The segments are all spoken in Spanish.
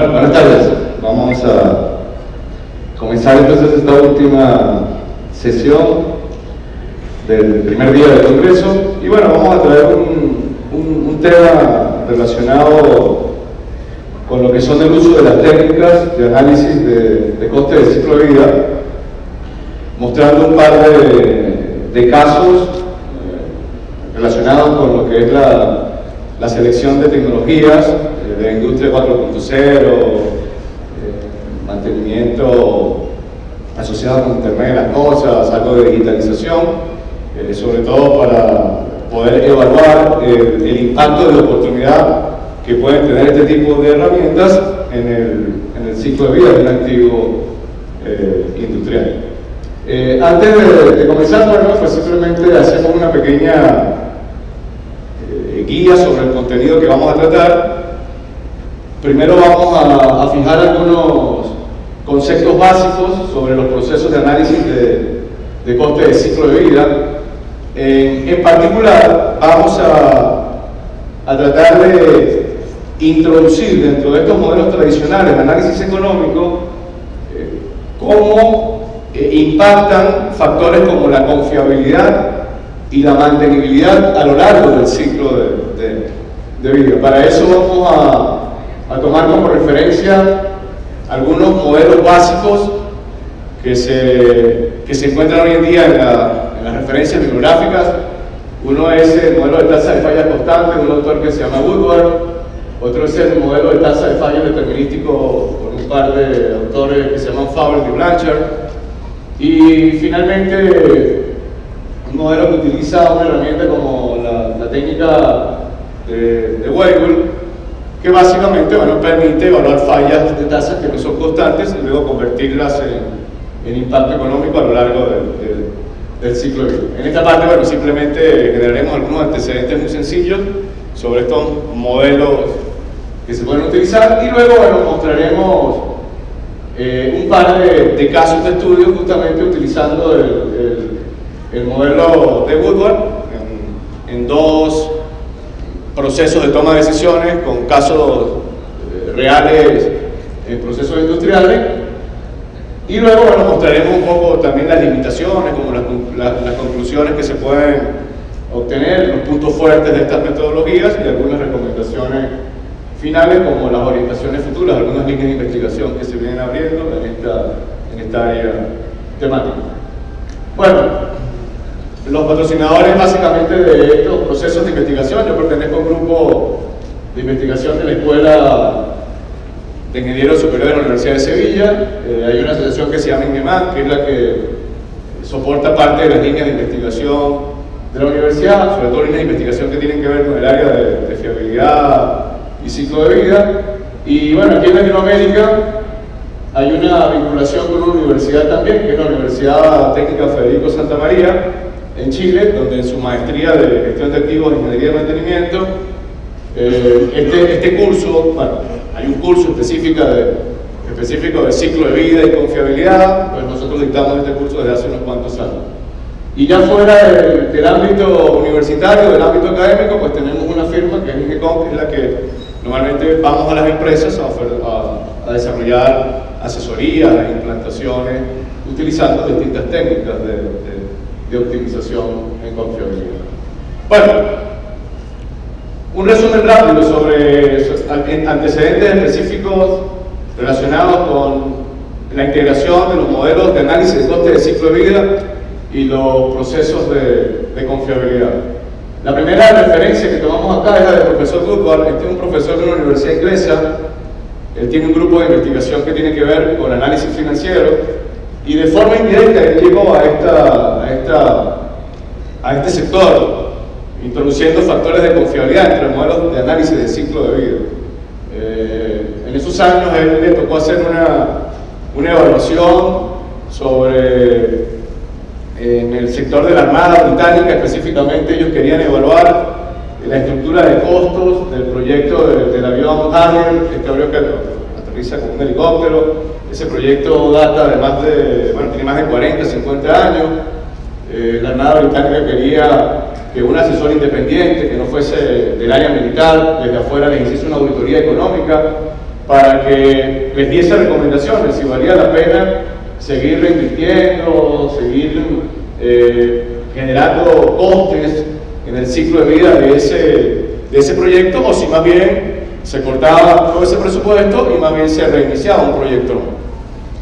Buenas tardes, vamos a comenzar entonces esta última sesión del primer día del Congreso y bueno, vamos a traer un tema relacionado con lo que son el uso de las técnicas de análisis de coste de ciclo de vida, mostrando un par de casos relacionados con lo que es la selección de tecnologías de la industria 4.0, mantenimiento asociado con Internet de las cosas, algo de digitalización, sobre todo para poder evaluar el impacto de la oportunidad que pueden tener este tipo de herramientas en el ciclo de vida de un activo industrial. Antes de comenzar, bueno, pues simplemente hacemos una pequeña guía sobre el contenido que vamos a tratar. Primero vamos a fijar algunos conceptos básicos sobre los procesos de análisis de coste de ciclo de vida. En particular, vamos a tratar de introducir dentro de estos modelos tradicionales de análisis económico cómo impactan factores como la confiabilidad y la mantenibilidad a lo largo del ciclo de vida. Para eso vamos a tomar como referencia algunos modelos básicos que se encuentran hoy en día en las referencias bibliográficas. Uno es el modelo de tasa de falla constante de un autor que se llama Woodward, otro es el modelo de tasa de falla determinístico por un par de autores que se llaman Fowler y Blanchard, y finalmente un modelo que utiliza una herramienta como la técnica de Weibull, que básicamente permite evaluar fallas de tasas que no son constantes y luego convertirlas en impacto económico a lo largo del ciclo de vida. En esta parte, simplemente generaremos algunos antecedentes muy sencillos sobre estos modelos que se pueden utilizar y luego mostraremos un par de casos de estudio justamente utilizando el modelo de Woodward en dos procesos de toma de decisiones con casos reales en procesos industriales, y luego mostraremos un poco también las limitaciones, como las conclusiones que se pueden obtener, los puntos fuertes de estas metodologías y algunas recomendaciones finales como las orientaciones futuras, algunas líneas de investigación que se vienen abriendo en esta área temática. Bueno, los patrocinadores básicamente de estos procesos de investigación, yo pertenezco a un grupo de investigación de la Escuela de Ingenieros Superiores de la Universidad de Sevilla. Hay una asociación que se llama INEMAC, que es la que soporta parte de las líneas de investigación de la universidad, sobre todo líneas de investigación que tienen que ver con el área de fiabilidad y ciclo de vida. Y aquí en Latinoamérica hay una vinculación con una universidad también, que es la Universidad Técnica Federico Santa María, en Chile, donde en su maestría de gestión de activos de ingeniería de mantenimiento, este curso, hay un curso específico de ciclo de vida y confiabilidad, pues nosotros dictamos este curso desde hace unos cuantos años. Y ya fuera del ámbito universitario, del ámbito académico, pues tenemos una firma que es INGECOM, que es la que normalmente vamos a las empresas a desarrollar asesorías, implantaciones, utilizando distintas técnicas de optimización en confiabilidad. Bueno, un resumen rápido sobre antecedentes específicos relacionados con la integración de los modelos de análisis de coste de ciclo de vida y los procesos de confiabilidad. La primera referencia que tomamos acá es la del profesor Woodward. Este es un profesor de una universidad inglesa. Él tiene un grupo de investigación que tiene que ver con análisis financiero, y de forma indirecta él llegó a este sector, introduciendo factores de confiabilidad entre modelos de análisis de ciclo de vida. En esos años él le tocó hacer una evaluación sobre, en el sector de la Armada Británica específicamente, ellos querían evaluar la estructura de costos del proyecto del avión Harrier, este avión que aterriza con un helicóptero. Ese proyecto data de tiene más de 40, 50 años. La Armada Británica quería que un asesor independiente, que no fuese del área militar, desde afuera les hiciese una auditoría económica para que les diese recomendaciones, si valía la pena seguir reinvirtiendo, seguir generando costes en el ciclo de vida de ese proyecto, o si más bien se cortaba todo ese presupuesto y más bien se reiniciaba un proyecto nuevo.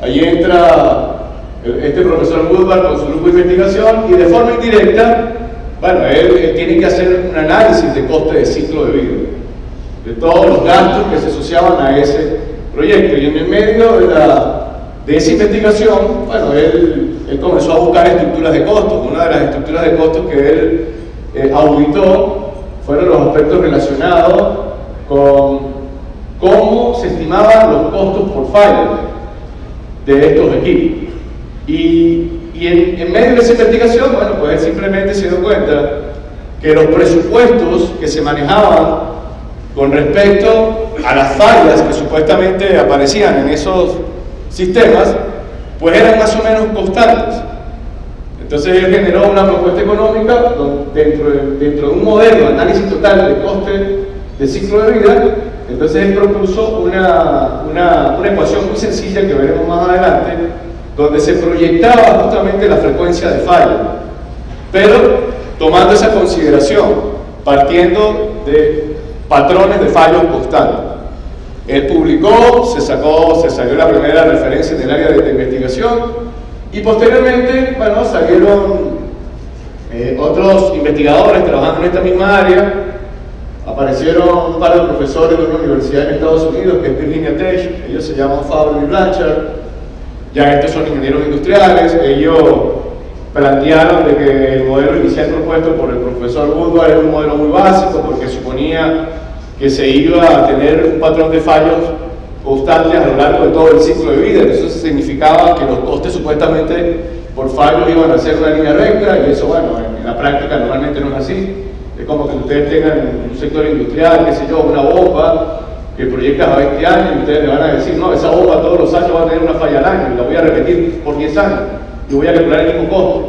Ahí entra este profesor Woodward con su grupo de investigación y de forma indirecta, bueno, él tiene que hacer un análisis de coste de ciclo de vida, de todos los gastos que se asociaban a ese proyecto, y en el medio de esa investigación, bueno, él comenzó a buscar estructuras de costos. Una de las estructuras de costos que él auditó fueron los aspectos relacionados con cómo se estimaban los costos por falla de estos equipos. Y en medio de esa investigación, bueno, pues él simplemente se dio cuenta que los presupuestos que se manejaban con respecto a las fallas que supuestamente aparecían en esos sistemas, pues eran más o menos constantes. Entonces él generó una propuesta económica dentro de un modelo de análisis total de coste de ciclo de vida. Entonces él propuso una ecuación muy sencilla que veremos más adelante, donde se proyectaba justamente la frecuencia de falla, pero tomando esa consideración, partiendo de patrones de fallos constantes. Él publicó, se salió la primera referencia en el área de investigación, y posteriormente, bueno, salieron otros investigadores trabajando en esta misma área. Aparecieron un par de profesores de una universidad en Estados Unidos, que es Virginia Tech. Ellos se llaman Fowler y Blanchard. Ya estos son ingenieros industriales. Ellos plantearon de que el modelo inicial propuesto por el profesor Woodward era un modelo muy básico, porque suponía que se iba a tener un patrón de fallos constantes a lo largo de todo el ciclo de vida. Eso significaba que los costes supuestamente por fallos iban a ser una línea recta, y eso, bueno, en la práctica normalmente no es así. Es como que ustedes tengan un sector industrial, qué sé yo, una bomba que proyectas a 20 años, y ustedes le van a decir, no, esa bomba todos los años va a tener una falla al año, y la voy a repetir por 10 años, y voy a calcular el mismo costo.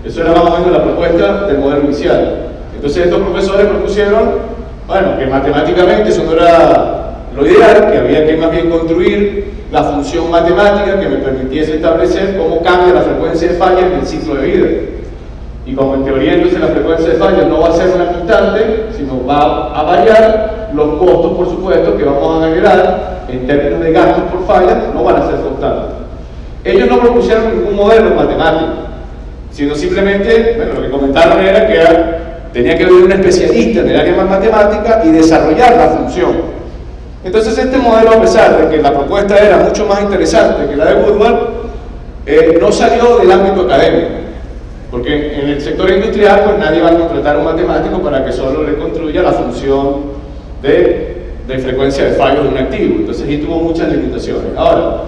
Eso era más o menos la propuesta del modelo inicial. Entonces estos profesores propusieron, bueno, que matemáticamente eso no era lo ideal, que había que más bien construir la función matemática que me permitiese establecer cómo cambia la frecuencia de fallas en el ciclo de vida. Y como en teoría entonces la frecuencia de fallas no va a ser una constante, sino va a variar, los costos, por supuesto, que vamos a generar en términos de gastos por fallas no van a ser constantes. Ellos no propusieron ningún modelo matemático, sino simplemente, bueno, lo que comentaron era que tenía que haber un especialista en el área de matemática y desarrollar la función. Entonces este modelo, a pesar de que la propuesta era mucho más interesante que la de Woodward, no salió del ámbito académico, porque en el sector industrial pues nadie va a contratar a un matemático para que solo le construya la función de frecuencia de fallos de un activo. Entonces ahí tuvo muchas limitaciones. Ahora,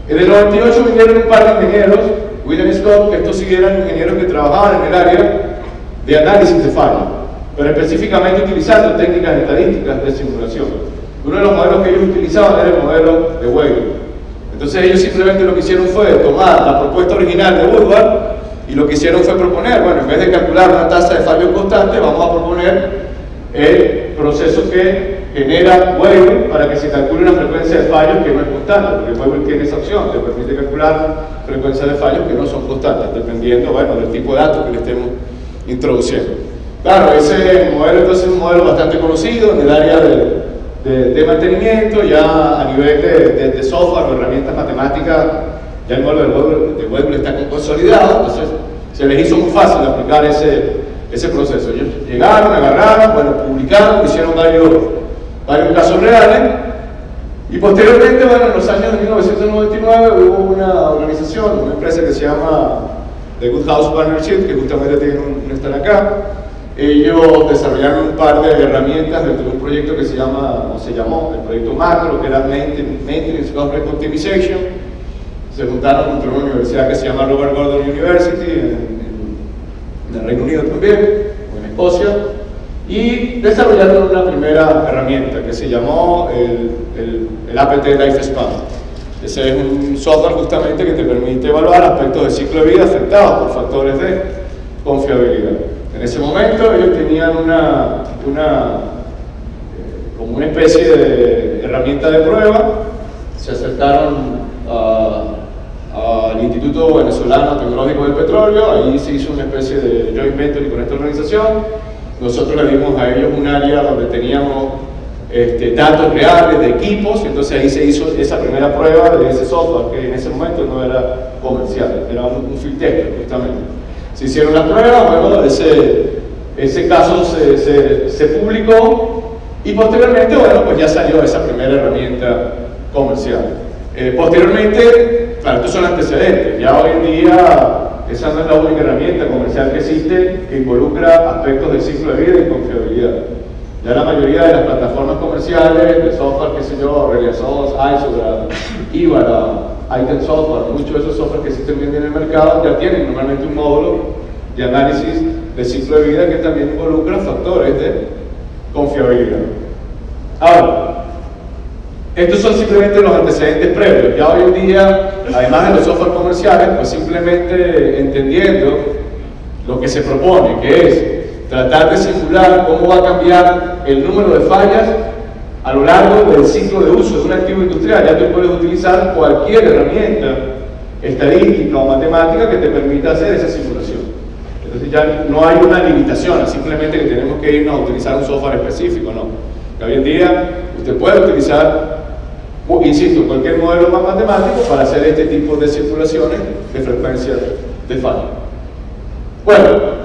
en el 98 vinieron un par de ingenieros, William Scott, que estos sí eran ingenieros que trabajaban en el área de análisis de fallos, pero específicamente utilizando técnicas estadísticas de simulación. Uno de los modelos que ellos utilizaban era el modelo de Weyl. Entonces ellos simplemente lo que hicieron fue tomar la propuesta original de Woodward, y lo que hicieron fue proponer, bueno, en vez de calcular una tasa de fallos constante, vamos a proponer el proceso que genera Weyl para que se calcule una frecuencia de fallos que no es constante, porque Weyl tiene esa opción, te permite calcular frecuencias de fallos que no son constantes, dependiendo, bueno, del tipo de datos que le estemos introduciendo. Claro, ese modelo entonces es un modelo bastante conocido en el área de mantenimiento, ya a nivel de software o herramientas matemáticas, ya el modelo de Weyl está consolidado, entonces se les hizo muy fácil aplicar ese proceso. Ellos llegaron, agarraron, bueno, publicaron, hicieron varios casos reales, y posteriormente, bueno, en los años de 1999 hubo una organización, una empresa que se llama The Good House Partnership, que justamente tiene un stand acá. Ellos desarrollaron un par de herramientas dentro de un proyecto que se llamó el proyecto Macro, que era Maintenance Cost Optimization. Se juntaron contra una universidad que se llama Robert Gordon University, en el Reino Unido también, o en Escocia, y desarrollaron una primera herramienta que se llamó el APT Lifespan. Ese es un software justamente que te permite evaluar aspectos del ciclo de vida afectados por factores de confiabilidad. En ese momento ellos tenían como una especie de herramienta de prueba se acercaron al Instituto Venezolano Tecnológico del Petróleo, ahí se hizo una especie de joint venture con esta organización. Nosotros le dimos a ellos un área donde teníamos datos reales de equipos, entonces ahí se hizo esa primera prueba de ese software que en ese momento no era comercial, era un field tester justamente. Se hicieron las pruebas, bueno, ese caso se publicó y posteriormente, bueno, pues ya salió esa primera herramienta comercial. Posteriormente, claro, estos son antecedentes, ya hoy en día esa no es la única herramienta comercial que existe que involucra aspectos del ciclo de vida y confiabilidad. Ya la mayoría de las plataformas comerciales, de software, qué sé yo, Reliasos, Isograph, Ibara, Item Software, muchos de esos software que existen bien en el mercado ya tienen normalmente un módulo de análisis de ciclo de vida que también involucra factores de confiabilidad. Ahora, estos son simplemente los antecedentes previos. Ya hoy en día, además de los software comerciales, pues simplemente entendiendo lo que se propone, que es tratar de simular cómo va a cambiar el número de fallas a lo largo del ciclo de uso de un activo industrial. Ya tú puedes utilizar cualquier herramienta estadística o matemática que te permita hacer esa simulación. Entonces ya no hay una limitación, simplemente que tenemos que irnos a utilizar un software específico, no. Que hoy en día usted puede utilizar, insisto, cualquier modelo más matemático para hacer este tipo de simulaciones de frecuencia de falla. Bueno,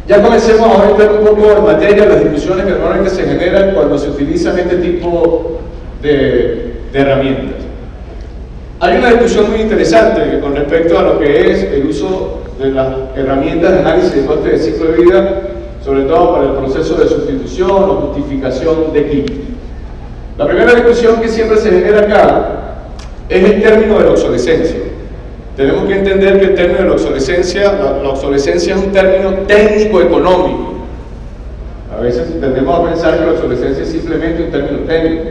ya comencemos a entrar un poco en materia de las discusiones que normalmente se generan cuando se utilizan este tipo de herramientas. Hay una discusión muy interesante con respecto a lo que es el uso de las herramientas de análisis de coste de ciclo de vida, sobre todo para el proceso de sustitución o justificación de equipos. La primera discusión que siempre se genera acá es el término de la obsolescencia. Tenemos que entender que el término de la obsolescencia es un término técnico-económico. A veces tendemos a pensar que la obsolescencia es simplemente un término técnico.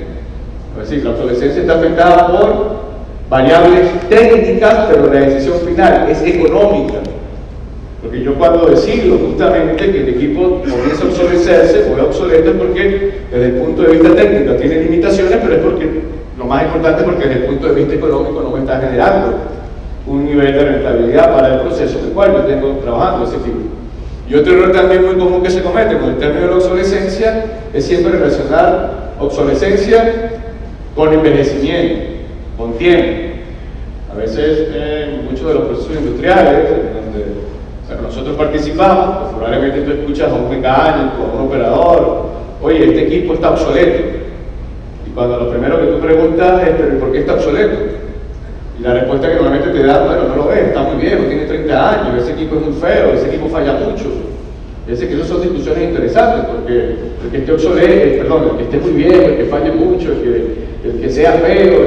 Es decir, la obsolescencia está afectada por variables técnicas, pero la decisión final es económica. Porque yo cuando decido justamente que el equipo comienza a obsolecerse o es obsoleto es porque desde el punto de vista técnico tiene limitaciones, pero es porque, lo más importante es porque desde el punto de vista económico no me está generando un nivel de rentabilidad para el proceso en el cual yo tengo trabajando ese equipo. Y otro error también muy común que se comete con el término de la obsolescencia es siempre relacionar obsolescencia con envejecimiento, con tiempo. A veces en muchos de los procesos industriales donde nosotros participamos, pues probablemente tú escuchas a un mecánico, a un operador, oye, este equipo está obsoleto. Y cuando lo primero que tú preguntas es, ¿pero por qué está obsoleto? Y la respuesta que normalmente te da, bueno, no lo ves, está muy viejo, tiene 30 años, ese equipo es muy feo, ese equipo falla mucho. Fíjense que esas son discusiones interesantes, porque el que esté obsoleto, perdón, el que esté muy viejo, el que falle mucho, el que sea feo,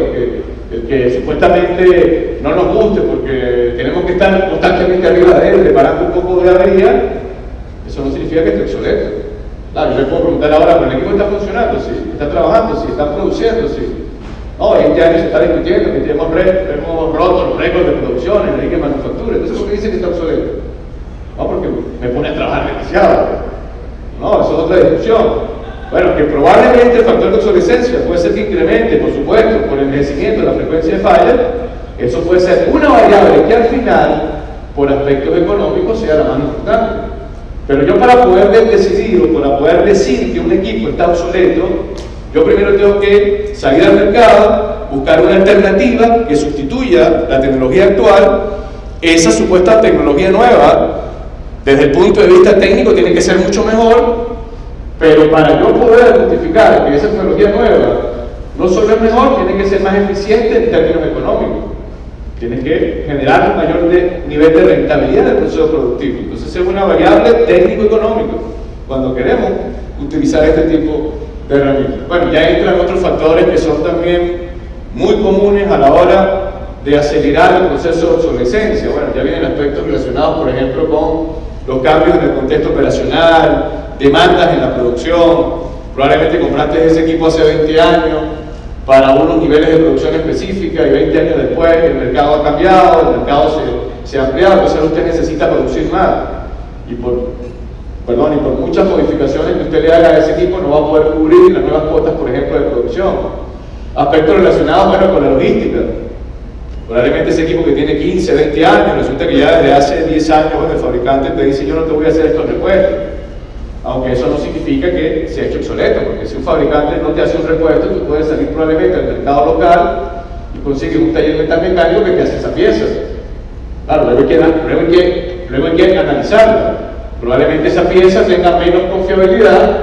el que supuestamente no nos guste porque tenemos que estar constantemente arriba de él, reparando un poco de avería, eso no significa que esté obsoleto. Claro, yo le puedo preguntar ahora, ¿pero el equipo está funcionando? Sí, está trabajando, sí, está produciendo, sí. No, este año se está discutiendo que hemos roto los récords de producción en la línea de manufactura. Entonces, ¿por qué dice que está obsoleto? No, porque me pone a trabajar demasiado. No, eso es otra discusión. Bueno, que probablemente el factor de obsolescencia puede ser que incremente, por supuesto, por el envejecimiento de la frecuencia de falla. Eso puede ser una variable que al final, por aspectos económicos, sea la más importante. Pero yo para poder decidir o para poder decir que un equipo está obsoleto, yo primero tengo que salir al mercado, buscar una alternativa que sustituya la tecnología actual. Esa supuesta tecnología nueva, desde el punto de vista técnico, tiene que ser mucho mejor, pero para yo poder justificar que esa tecnología nueva no solo es mejor, tiene que ser más eficiente en términos económicos. Tiene que generar un mayor nivel de rentabilidad del proceso productivo. Entonces es una variable técnico-económica cuando queremos utilizar este tipo de herramientas. Bueno, ya entran otros factores que son también muy comunes a la hora de acelerar el proceso de obsolescencia. Bueno, ya vienen aspectos relacionados, por ejemplo, con los cambios en el contexto operacional, demandas en la producción. Probablemente compraste ese equipo hace 20 años para unos niveles de producción específica y 20 años después el mercado ha cambiado, el mercado se ha ampliado, entonces usted necesita producir más. Y por muchas modificaciones que usted le haga a ese equipo no va a poder cubrir las nuevas cuotas, por ejemplo, de producción. Aspectos relacionados, bueno, con la logística. Probablemente ese equipo que tiene 15, 20 años, resulta que ya desde hace 10 años, bueno, el fabricante te dice, yo no te voy a hacer estos repuestos. Aunque eso no significa que se ha hecho obsoleto, porque si un fabricante no te hace un repuesto, tú puedes salir probablemente al mercado local y consigues un taller metalmecánico que te hace esa pieza. Claro, luego hay que analizarla. Probablemente esa pieza tenga menos confiabilidad,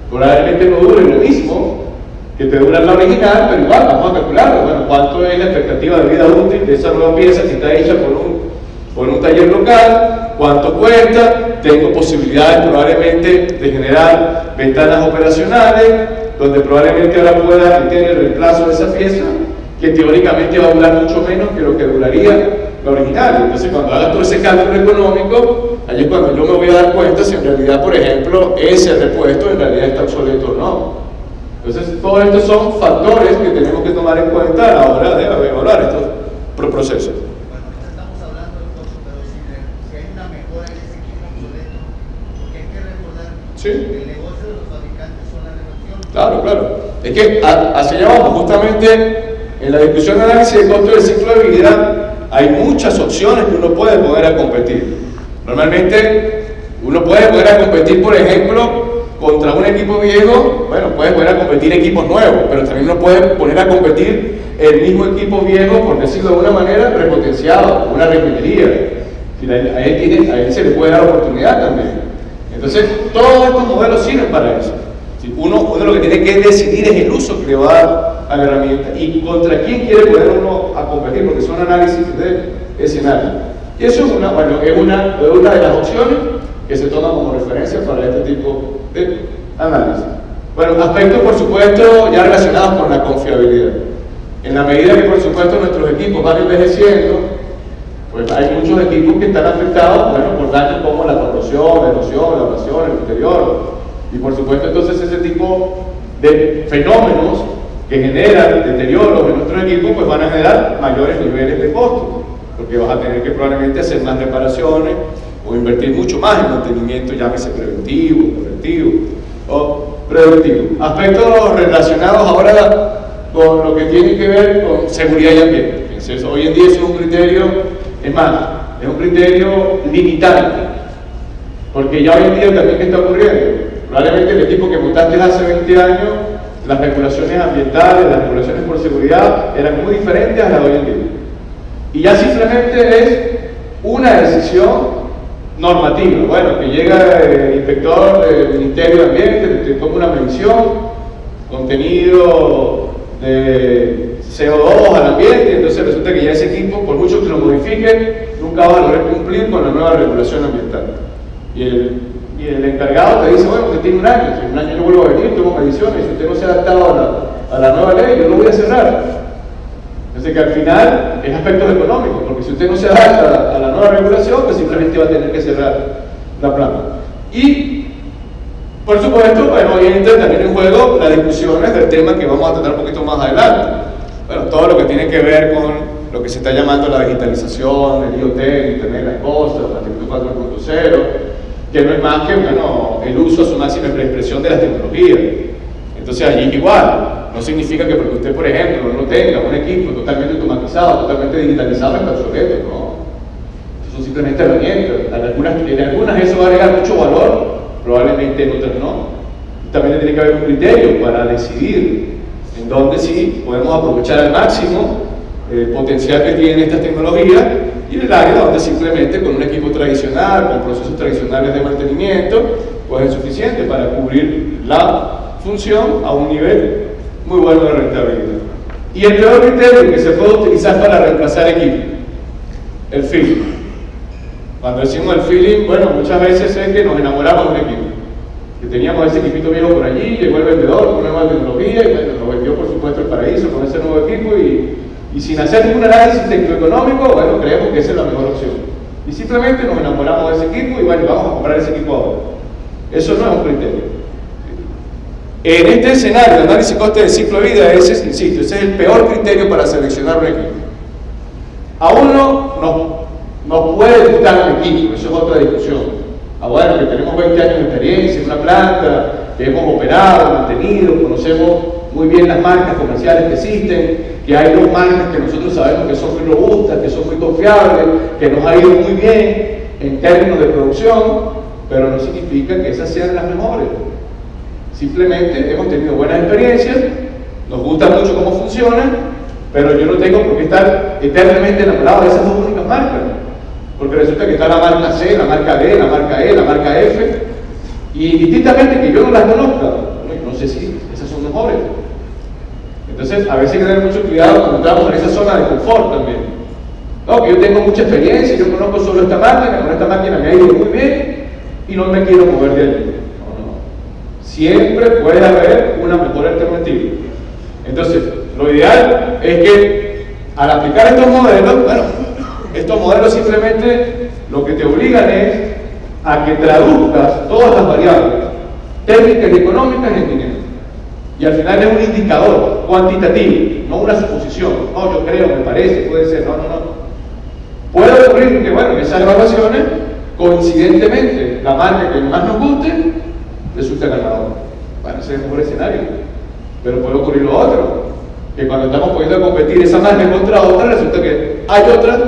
probablemente no dure lo mismo que te dura la original, pero igual vamos a calcularlo. Bueno, ¿cuánto es la expectativa de vida útil de esa nueva pieza que está hecha por un taller local? ¿Cuánto cuesta? Tengo posibilidades probablemente de generar ventanas operacionales, donde probablemente ahora pueda tener el reemplazo de esa pieza, que teóricamente va a durar mucho menos que lo que duraría la original. Entonces, cuando haga todo ese cálculo económico, ahí es cuando yo me voy a dar cuenta si en realidad, por ejemplo, ese repuesto en realidad está obsoleto o no. Entonces, todos estos son factores que tenemos que tomar en cuenta a la hora de evaluar estos procesos. Bueno, ahorita estamos hablando del costo, pero si hay una mejora en ese equipo obsoleto, porque hay que recordar que el negocio de los fabricantes son la refacción. Claro, claro. Es que hacia allá vamos, justamente en la discusión de análisis de costo del ciclo de vida, hay muchas opciones que uno puede poner a competir. Normalmente, uno puede poner a competir, por ejemplo, contra un equipo viejo. Bueno, puede poner a competir equipos nuevos, pero también uno puede poner a competir el mismo equipo viejo, por decirlo de una manera, repotenciado, una refinería. A él se le puede dar oportunidad también. Entonces, todos estos modelos sirven para eso. Uno lo que tiene que decidir es el uso que le va a dar a la herramienta y contra quién quiere poner uno a competir, porque son análisis de escenario. Y eso es una de las opciones que se toma como referencia para este tipo de análisis. Bueno, aspectos por supuesto ya relacionados con la confiabilidad. En la medida que por supuesto nuestros equipos van envejeciendo, pues hay muchos equipos que están afectados, bueno, por daños como la corrosión, la erosión, la abrasión, el deterioro. Y por supuesto entonces ese tipo de fenómenos que generan deterioros en nuestro equipo, pues van a generar mayores niveles de costo, porque vas a tener que probablemente hacer más reparaciones o invertir mucho más en mantenimiento, llámese preventivo, correctivo o predictivo. Aspectos relacionados ahora con lo que tiene que ver con seguridad y ambiente. Entonces, hoy en día eso es un criterio, es más, es un criterio limitante, porque ya hoy en día también ¿qué está ocurriendo? Probablemente el equipo que montaste hace 20 años, las regulaciones ambientales, las regulaciones por seguridad eran muy diferentes a las de hoy en día. Y ya simplemente es una decisión normativa. Bueno, que llega el inspector del Ministerio de Ambiente, que toma una medición, contenido de CO2 al ambiente, y entonces resulta que ya ese equipo, por mucho que lo modifique, nunca va a lograr cumplir con la nueva regulación ambiental. Y el encargado te dice, bueno, usted tiene un año, si en un año yo vuelvo a venir, tomo mediciones, si usted no se ha adaptado a la nueva ley, yo lo voy a cerrar. Entonces que al final es aspectos económicos, porque si usted no se adapta a la nueva regulación, pues simplemente va a tener que cerrar la planta. Y, por supuesto, bueno, hoy entra también en juego las discusiones del tema que vamos a tratar un poquito más adelante. Bueno, todo lo que tiene que ver con lo que se está llamando la digitalización, el IoT, el Internet de las Cosas, la tecnología 4.0, que no es más que, bueno, el uso a su máxima expresión de las tecnologías. Entonces allí es igual, no significa que porque usted, por ejemplo, no tenga un equipo totalmente automatizado, totalmente digitalizado, está obsoleto, no. Eso son simplemente herramientas. En algunas eso va a agregar mucho valor, probablemente en otras no. También tiene que haber un criterio para decidir en dónde sí podemos aprovechar al máximo el potencial que tienen estas tecnologías y en el área donde simplemente con un equipo tradicional, con procesos tradicionales de mantenimiento, pues es suficiente para cubrir la función a un nivel muy bueno de rentabilidad. Y el peor criterio que se puede utilizar para reemplazar equipo, el feeling. Cuando decimos el feeling, bueno, muchas veces es que nos enamoramos de un equipo. Que teníamos ese equipito viejo por allí, llegó el vendedor con una nueva tecnología y bueno, nos vendió por supuesto el paraíso con ese nuevo equipo y sin hacer ningún análisis técnico-económico, bueno, creemos que esa es la mejor opción. Y simplemente nos enamoramos de ese equipo y bueno, vamos a comprar ese equipo ahora. Eso no es un criterio. En este escenario de análisis coste del ciclo de vida, ese es el peor criterio para seleccionar un equipo. A uno nos puede gustar un equipo, eso es otra discusión. Bueno, que tenemos 20 años de experiencia en una planta, que hemos operado, mantenido, conocemos muy bien las marcas comerciales que existen, que hay dos marcas que nosotros sabemos que son muy robustas, que son muy confiables, que nos ha ido muy bien en términos de producción, pero no significa que esas sean las mejores. Simplemente hemos tenido buenas experiencias, nos gusta mucho cómo funcionan, pero yo no tengo por qué estar eternamente enamorado de esas dos únicas marcas, porque resulta que está la marca C, la marca D, la marca E, la marca F, y distintamente que yo no las conozca, no sé si esas son mejores. Entonces, a veces hay que tener mucho cuidado cuando entramos en esa zona de confort también. No, que yo tengo mucha experiencia, yo conozco solo esta máquina, con esta máquina me ha ido muy bien y no me quiero mover de allí. No. Siempre puede haber una mejor alternativa. Entonces, lo ideal es que al aplicar estos modelos, bueno, estos modelos simplemente lo que te obligan es a que traduzcas todas las variables técnicas y económicas en dinero. Y al final es un indicador cuantitativo, no una suposición. No, yo creo, me parece, puede ser, no. Puede ocurrir que, bueno, en esas evaluaciones, coincidentemente, la marca que más nos guste resulta ganadora. Bueno, ese es el mejor escenario. Pero puede ocurrir lo otro, que cuando estamos poniendo a competir esa marca contra otra, resulta que hay otras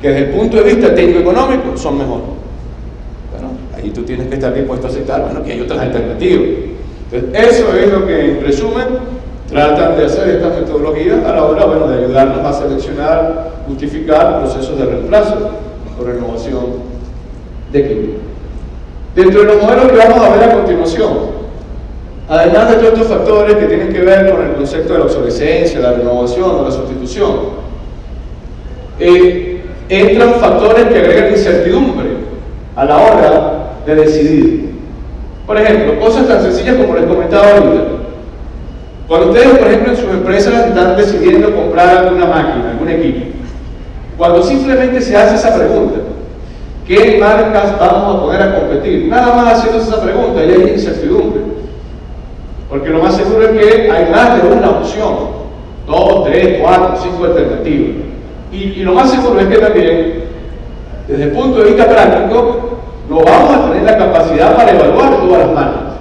que desde el punto de vista técnico-económico son mejores. Bueno, ahí tú tienes que estar dispuesto a aceptar, bueno, que hay otras alternativas. Entonces, eso es lo que, en resumen, tratan de hacer estas metodologías a la hora, bueno, de ayudarnos a seleccionar, justificar procesos de reemplazo o renovación de equipo. Dentro de los modelos que vamos a ver a continuación, además de todos estos factores que tienen que ver con el concepto de la obsolescencia, la renovación o la sustitución, entran factores que agregan incertidumbre a la hora de decidir. Por ejemplo, cosas tan sencillas como les comentaba ahorita. Cuando ustedes, por ejemplo, en sus empresas están decidiendo comprar alguna máquina, algún equipo, cuando simplemente se hace esa pregunta, ¿qué marcas vamos a poner a competir? Nada más haciendo esa pregunta, ya hay incertidumbre. Porque lo más seguro es que hay más de una opción, 2, 3, 4, 5 alternativas. Y lo más seguro es que también, desde el punto de vista práctico, no vamos a tener la capacidad para evaluar todas las marcas.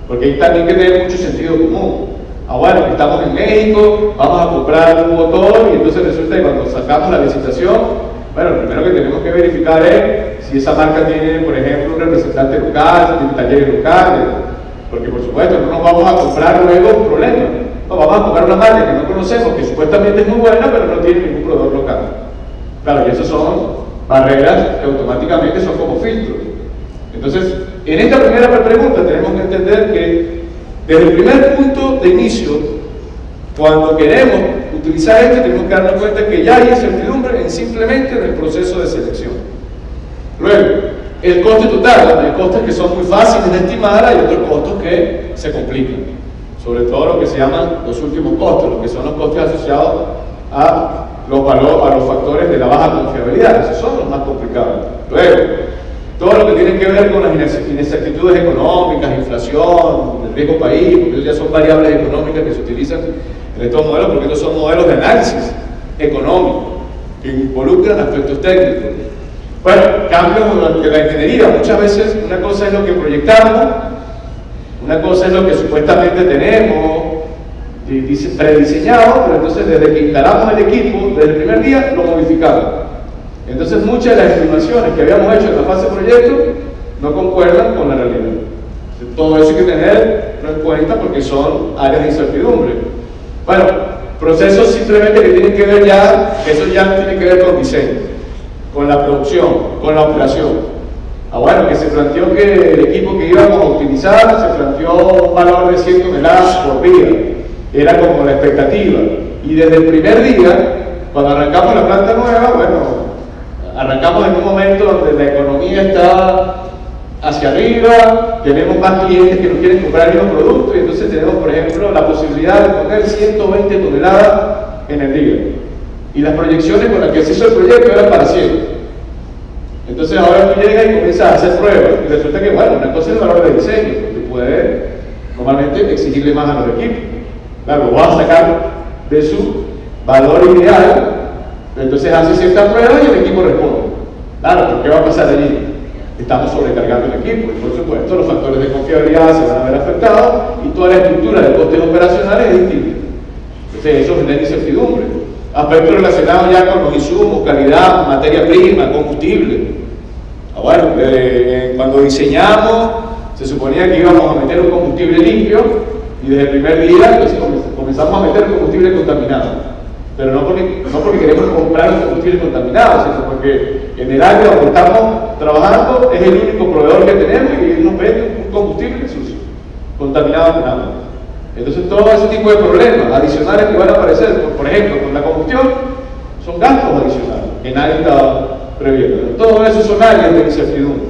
Porque ahí también hay que tener mucho sentido común. Bueno, estamos en México, vamos a comprar un motor y entonces resulta que cuando sacamos la licitación, bueno, lo primero que tenemos que verificar es si esa marca tiene, por ejemplo, un representante local, si tiene talleres locales. Porque por supuesto no nos vamos a comprar luego un problema. No, vamos a comprar una marca que no conocemos, que supuestamente es muy buena, pero no tiene ningún proveedor local. Claro, y esas son barreras que automáticamente son como filtros. Entonces, en esta primera pregunta tenemos que entender que desde el primer punto de inicio, cuando queremos utilizar esto, tenemos que darnos cuenta que ya hay incertidumbre simplemente en el proceso de selección. Luego, el coste total, hay costes que son muy fáciles de estimar, hay otros costos que se complican, sobre todo lo que se llaman los últimos costos, lo que son los costes asociados a los factores de la baja confiabilidad, esos son los más complicados. Luego, todo lo que tiene que ver con las inexactitudes económicas, inflación, el riesgo país, porque ya son variables económicas que se utilizan en estos modelos, porque estos son modelos de análisis económico que involucran aspectos técnicos. Bueno, cambios durante la ingeniería. Muchas veces una cosa es lo que proyectamos, una cosa es lo que supuestamente tenemos prediseñado, pero entonces desde que instalamos el equipo, desde el primer día lo modificamos. Entonces muchas de las estimaciones que habíamos hecho en la fase de proyecto no concuerdan con la realidad. Entonces, todo eso hay que tenerlo en cuenta porque son áreas de incertidumbre. Bueno, procesos simplemente que tienen que ver ya, eso ya tiene que ver con diseño, con la producción, con la operación. Bueno, que se planteó que el equipo que íbamos a utilizar se planteó un valor de 100 toneladas por día, era como la expectativa. Y desde el primer día, cuando arrancamos la planta nueva, bueno, arrancamos en un momento donde la economía está hacia arriba, tenemos más clientes que nos quieren comprar el mismo producto y entonces tenemos, por ejemplo, la posibilidad de poner 120 toneladas en el día. Y las proyecciones con las que se hizo el proyecto eran para 100. Entonces ahora tú llegas y comienzas a hacer pruebas y resulta que, bueno, una cosa es el valor de diseño, porque puede normalmente exigirle más a los equipos. Claro, lo vas a sacar de su valor ideal, entonces hace ciertas pruebas y el equipo responde. Claro, pero ¿qué va a pasar allí? estamos sobrecargando el equipo. Y por supuesto, los factores de confiabilidad se van a ver afectados y toda la estructura de costes operacionales es distinta. Entonces, eso genera incertidumbre. Aspectos relacionados ya con los insumos, calidad, materia prima, combustible. Bueno, cuando diseñamos, se suponía que íbamos a meter un combustible limpio y desde el primer día entonces comenzamos a meter un combustible contaminado. Pero no porque queremos comprar un combustible contaminado, sino porque en el área donde estamos trabajando es el único proveedor que tenemos y él nos vende un combustible sucio, contaminado con agua. Entonces todo ese tipo de problemas adicionales que van a aparecer, por ejemplo, con la combustión, son gastos adicionales que nadie estaba previendo. Todo eso son áreas de incertidumbre.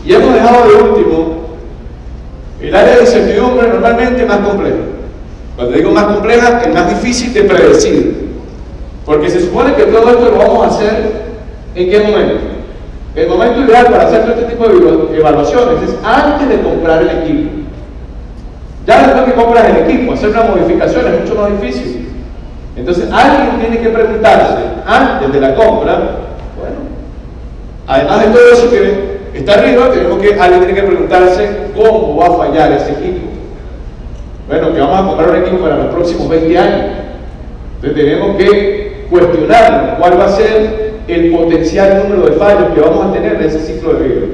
Y hemos dejado de último el área de incertidumbre normalmente más compleja. Cuando digo más compleja, es más difícil de predecir. Porque se supone que todo esto lo vamos a hacer ¿en qué momento? El momento ideal para hacer todo este tipo de evaluaciones es antes de comprar el equipo. Ya después que compras el equipo, hacer una modificación es mucho más difícil. Entonces alguien tiene que preguntarse antes de la compra, bueno, además de todo eso que está arriba, alguien tiene que preguntarse cómo va a fallar ese equipo. Bueno, que vamos a comprar un equipo para los próximos 20 años. Entonces tenemos que cuestionar cuál va a ser el potencial número de fallos que vamos a tener en ese ciclo de vida.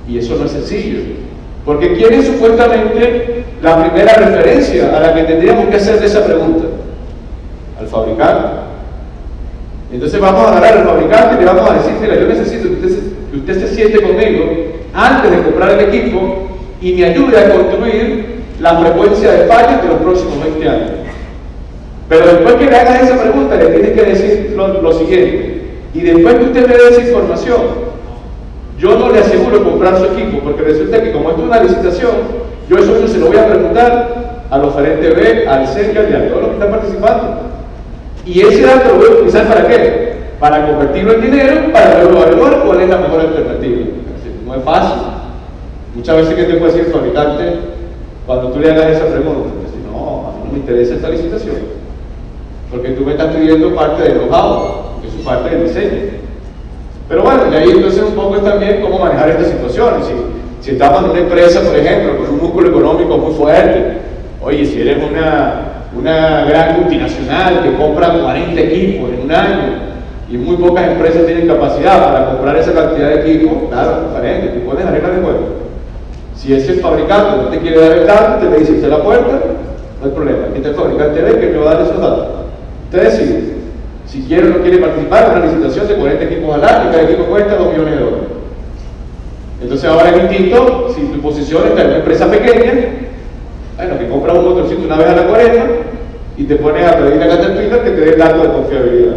Y eso no es sencillo. Porque ¿quién es supuestamente la primera referencia a la que tendríamos que hacerle esa pregunta? Al fabricante. Entonces vamos a agarrar al fabricante y le vamos a decir, mira, yo necesito que usted se siente conmigo antes de comprar el equipo y me ayude a construir la frecuencia de fallos de los próximos 20 años. Pero después que le hagas esa pregunta, le tienes que decir lo siguiente. Y después que usted me dé esa información, yo no le aseguro comprar su equipo, porque resulta que como esto es una licitación, yo eso se lo voy a preguntar al oferente B, al CERCA y a todos los que están participando. Y ese dato lo voy a utilizar ¿para qué? Para convertirlo en dinero, para luego evaluar cuál es la mejor alternativa. No es fácil. Muchas veces, ¿qué te puede decir el fabricante cuando tú le hagas esa pregunta? Decir, no, a mí no me interesa esta licitación, porque tú me estás pidiendo parte del know-how, que es parte del diseño. Pero bueno, y ahí entonces un poco es también cómo manejar estas situaciones. Si estamos en una empresa, por ejemplo, con un músculo económico muy fuerte, oye, si eres una gran multinacional que compra 40 equipos en un año y muy pocas empresas tienen capacidad para comprar esa cantidad de equipos, claro, diferente, tú pones arreglar de juego. Si ese fabricante no te quiere dar el dato, te le dice, la puerta, no hay problema. Aquí está el fabricante ve que me va a dar esos datos. Usted decide. Si quiere o no quiere participar en una licitación de 40 equipos al año y cada equipo cuesta $2 millones. Entonces ahora es distinto si tu posición está en una empresa pequeña, bueno, que compras un motorcito una vez a la 40 y te pones a pedir a Caterpillar que te dé el dato de confiabilidad.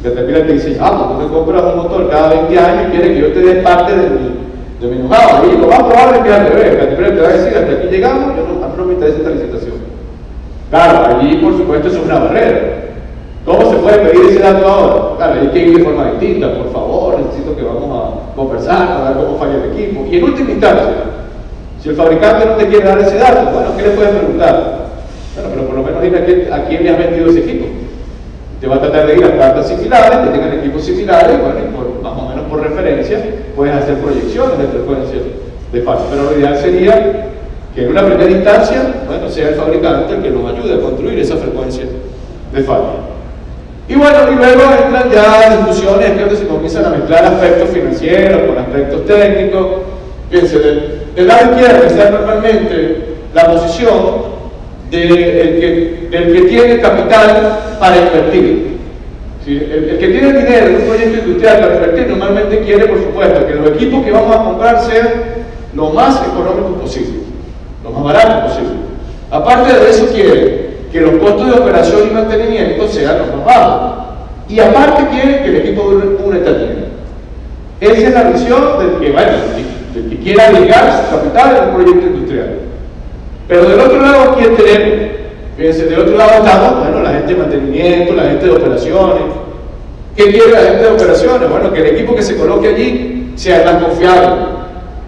Caterpillar te dice, pues tú me compras un motor cada 20 años y quieres que yo te dé parte de mi know-how. Y lo más probable es que al revés, Caterpillar te va a decir, hasta aquí llegamos, a mí no me interesa esta licitación. Claro, allí por supuesto eso es una barrera. ¿Cómo se puede pedir ese dato ahora? Claro, hay que ir de forma distinta, por favor, necesito que vamos a conversar para ver cómo falla el equipo. Y en última instancia, si el fabricante no te quiere dar ese dato, bueno, ¿qué le puedes preguntar? Bueno, pero por lo menos dime a quién le has vendido ese equipo. Te va a tratar de ir a plantas similares, que tengan equipos similares, bueno, y más o menos por referencia, puedes hacer proyecciones de frecuencia de fallo. Pero lo ideal sería que en una primera instancia, bueno, sea el fabricante el que nos ayude a construir esa frecuencia de fallo. Y bueno, y luego entran ya discusiones que donde se comienzan a mezclar aspectos financieros con aspectos técnicos. Fíjense, del lado izquierdo está normalmente la posición del que tiene capital para invertir. ¿Sí? El que tiene dinero en un proyecto industrial para invertir normalmente quiere, por supuesto, que los equipos que vamos a comprar sean lo más económicos posible, lo más baratos posible. Aparte de eso quiere que los costos de operación y mantenimiento sean los más bajos. Y aparte quiere que el equipo dure una eternidad. Esa es la visión del que quiera agregar su capital en un proyecto industrial. Pero del otro lado, ¿quién tenemos? Fíjense, del otro lado estamos, bueno, la gente de mantenimiento, la gente de operaciones. ¿Qué quiere la gente de operaciones? Bueno, que el equipo que se coloque allí sea el más confiable,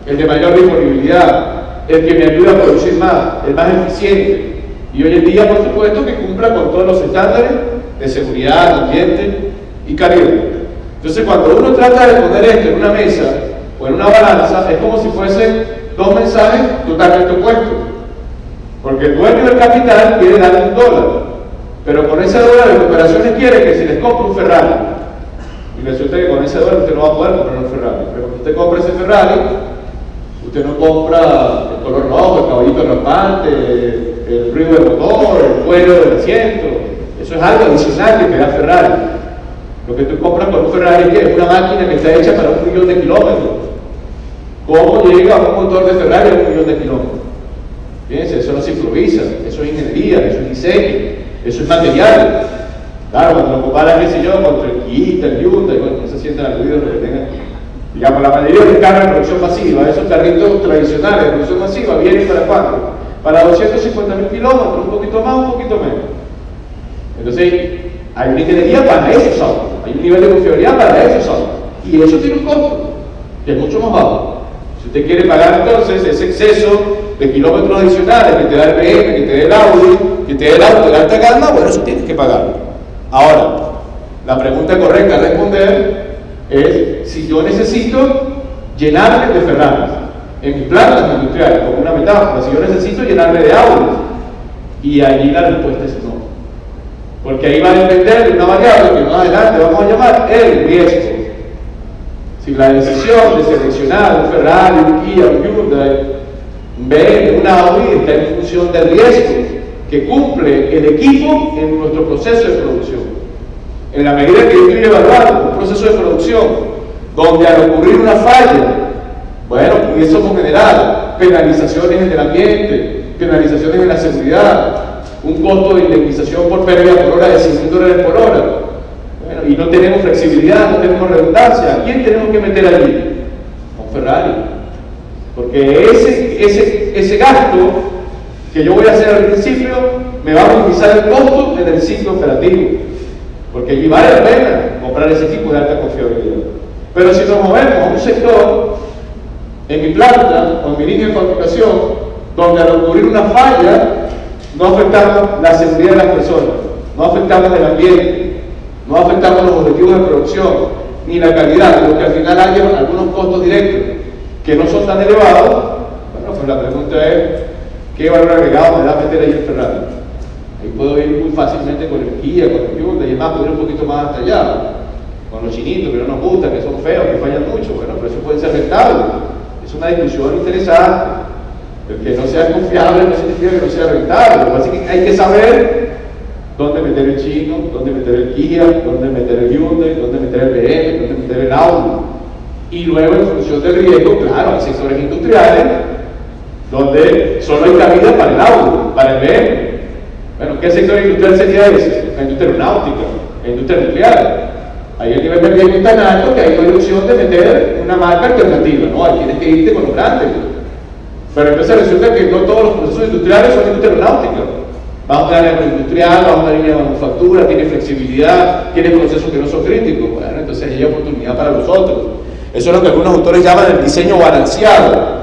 el de mayor disponibilidad, el que me ayude a producir más, el más eficiente. Y hoy en día, por supuesto, que cumpla con todos los estándares de seguridad, ambiente y calidad. Entonces, cuando uno trata de poner esto en una mesa o en una balanza, es como si fuesen dos mensajes totalmente opuestos. Porque el dueño del capital quiere darle $1, pero con ese dólar de operaciones quiere que se les compre un Ferrari. Y resulta que con ese dólar usted no va a poder comprar un Ferrari. Pero cuando usted compra ese Ferrari, usted no compra el color rojo, el caballito rampante, el ruido del motor, el cuero del asiento. Eso es algo adicional que te da Ferrari. Lo que tú compras con un Ferrari es una máquina que está hecha para 1 millón de kilómetros. ¿Cómo llega un motor de Ferrari a 1 millón de kilómetros? Fíjense, eso no se improvisa, eso es ingeniería, eso es diseño, eso es material. Claro, cuando lo comparan, qué sé yo, contra el Kia, el Hyundai, bueno, no se sienten aludidos lo que tengan. Digamos, la mayoría de carros de producción masiva, esos carritos tradicionales de producción masiva, vienen para cuánto? Para 250.000 kilómetros, un poquito más, un poquito menos. Entonces, hay una ingeniería para esos autos, hay un nivel de confiabilidad para esos autos. Y eso tiene un costo, que es mucho más bajo. Si usted quiere pagar entonces ese exceso de kilómetros adicionales que te da el BM, que te dé el Audi, que te dé el auto de alta gama, bueno, eso tienes que pagarlo. Ahora, la pregunta correcta a responder es si yo necesito llenarme de Ferraris en mis plantas industriales, como una metáfora, si yo necesito llenarme de Audi, y allí la respuesta es no. Porque ahí va a depender de una variable que más adelante vamos a llamar el riesgo. Si la decisión de seleccionar un Ferrari, un Kia, un Hyundai, un BM, un Audi está en función del riesgo que cumple el equipo en nuestro proceso de producción. En la medida que yo estoy evaluando un proceso de producción donde al ocurrir una falla, bueno, pudiésemos generar penalizaciones en el ambiente, penalizaciones en la seguridad, un costo de indemnización por pérdida por hora de $100.000 por hora. Bueno, y no tenemos flexibilidad, no tenemos redundancia. ¿A quién tenemos que meter allí? A un Ferrari. Porque ese gasto que yo voy a hacer al principio me va a minimizar el costo en el ciclo operativo. Porque allí vale la pena comprar ese equipo de alta confiabilidad. Pero si nos movemos a un sector, en mi planta o en mi línea de fabricación, donde al ocurrir una falla, no afectamos la seguridad de las personas, no afectamos el ambiente, no afectamos los objetivos de producción, ni la calidad, porque al final hay algunos costos directos que no son tan elevados. Bueno, pues la pregunta es, ¿qué valor agregado me da meter ahí el Ferrari? Ahí puedo ir muy fácilmente con el Kia, con el Hyundai, y es más, puedo ir un poquito más hasta allá, con los chinitos que no nos gustan, que son feos, que fallan mucho. Bueno, pero eso puede ser rentable. Es una discusión interesante. El que no sea confiable no significa que no sea rentable. Lo que pasa es que hay que saber dónde meter el chino, dónde meter el Kia, dónde meter el Hyundai, dónde meter el BM, dónde meter el Audi. Y luego, en función del riesgo, claro, hay sectores industriales donde solo hay cabida para el Audi, para el BM. Bueno, ¿qué sector industrial sería ese? La industria aeronáutica, la industria nuclear. Ahí el nivel de riesgo es tan alto que hay una opción de meter una marca alternativa, ¿no? Ahí tienes que irte con los grandes. Pero entonces resulta que no todos los procesos industriales son industria aeronáutica. Va a una área agroindustrial, va a una línea de manufactura, tiene flexibilidad, tiene procesos que no son críticos. Bueno, entonces hay oportunidad para los otros. Eso es lo que algunos autores llaman el diseño balanceado.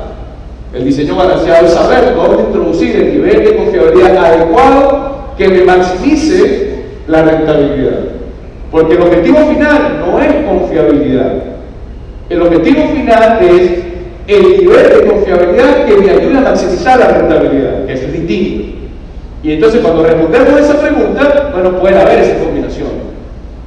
El diseño balanceado es saber dónde introducir el nivel de confiabilidad adecuado que me maximice la rentabilidad. Porque el objetivo final no es confiabilidad. El objetivo final es el nivel de confiabilidad que me ayuda a maximizar la rentabilidad, que eso es distinto. Y entonces cuando respondemos a esa pregunta, bueno, puede haber esa combinación.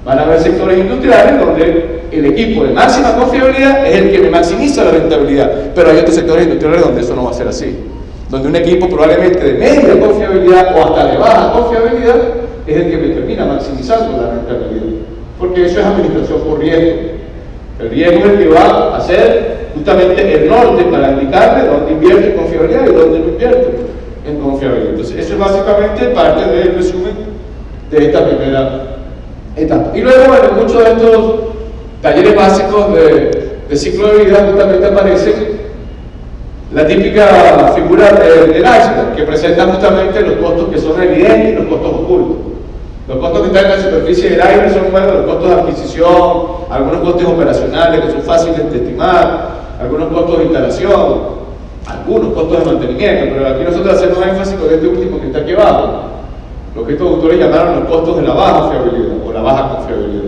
Van a haber sectores industriales donde el equipo de máxima confiabilidad es el que me maximiza la rentabilidad, pero hay otros sectores industriales donde eso no va a ser así, donde un equipo probablemente de media confiabilidad o hasta de baja confiabilidad es el que me termina maximizando la rentabilidad, porque eso es administración por riesgo. El riesgo es el que va a ser justamente el norte para indicarle dónde invierte en confiabilidad y dónde no invierte en confiabilidad. Entonces, eso es básicamente parte del resumen de esta primera etapa. Y luego, bueno, muchos de estos talleres básicos de ciclo de vida justamente aparece la típica figura del iceberg, que presenta justamente los costos que son evidentes y los costos ocultos. Los costos que están en la superficie del aire son, bueno, los costos de adquisición, algunos costos operacionales que son fáciles de estimar, algunos costos de instalación, algunos costos de mantenimiento, pero aquí nosotros hacemos énfasis con este último que está aquí abajo, lo que estos autores llamaron los costos de la baja fiabilidad o la baja confiabilidad.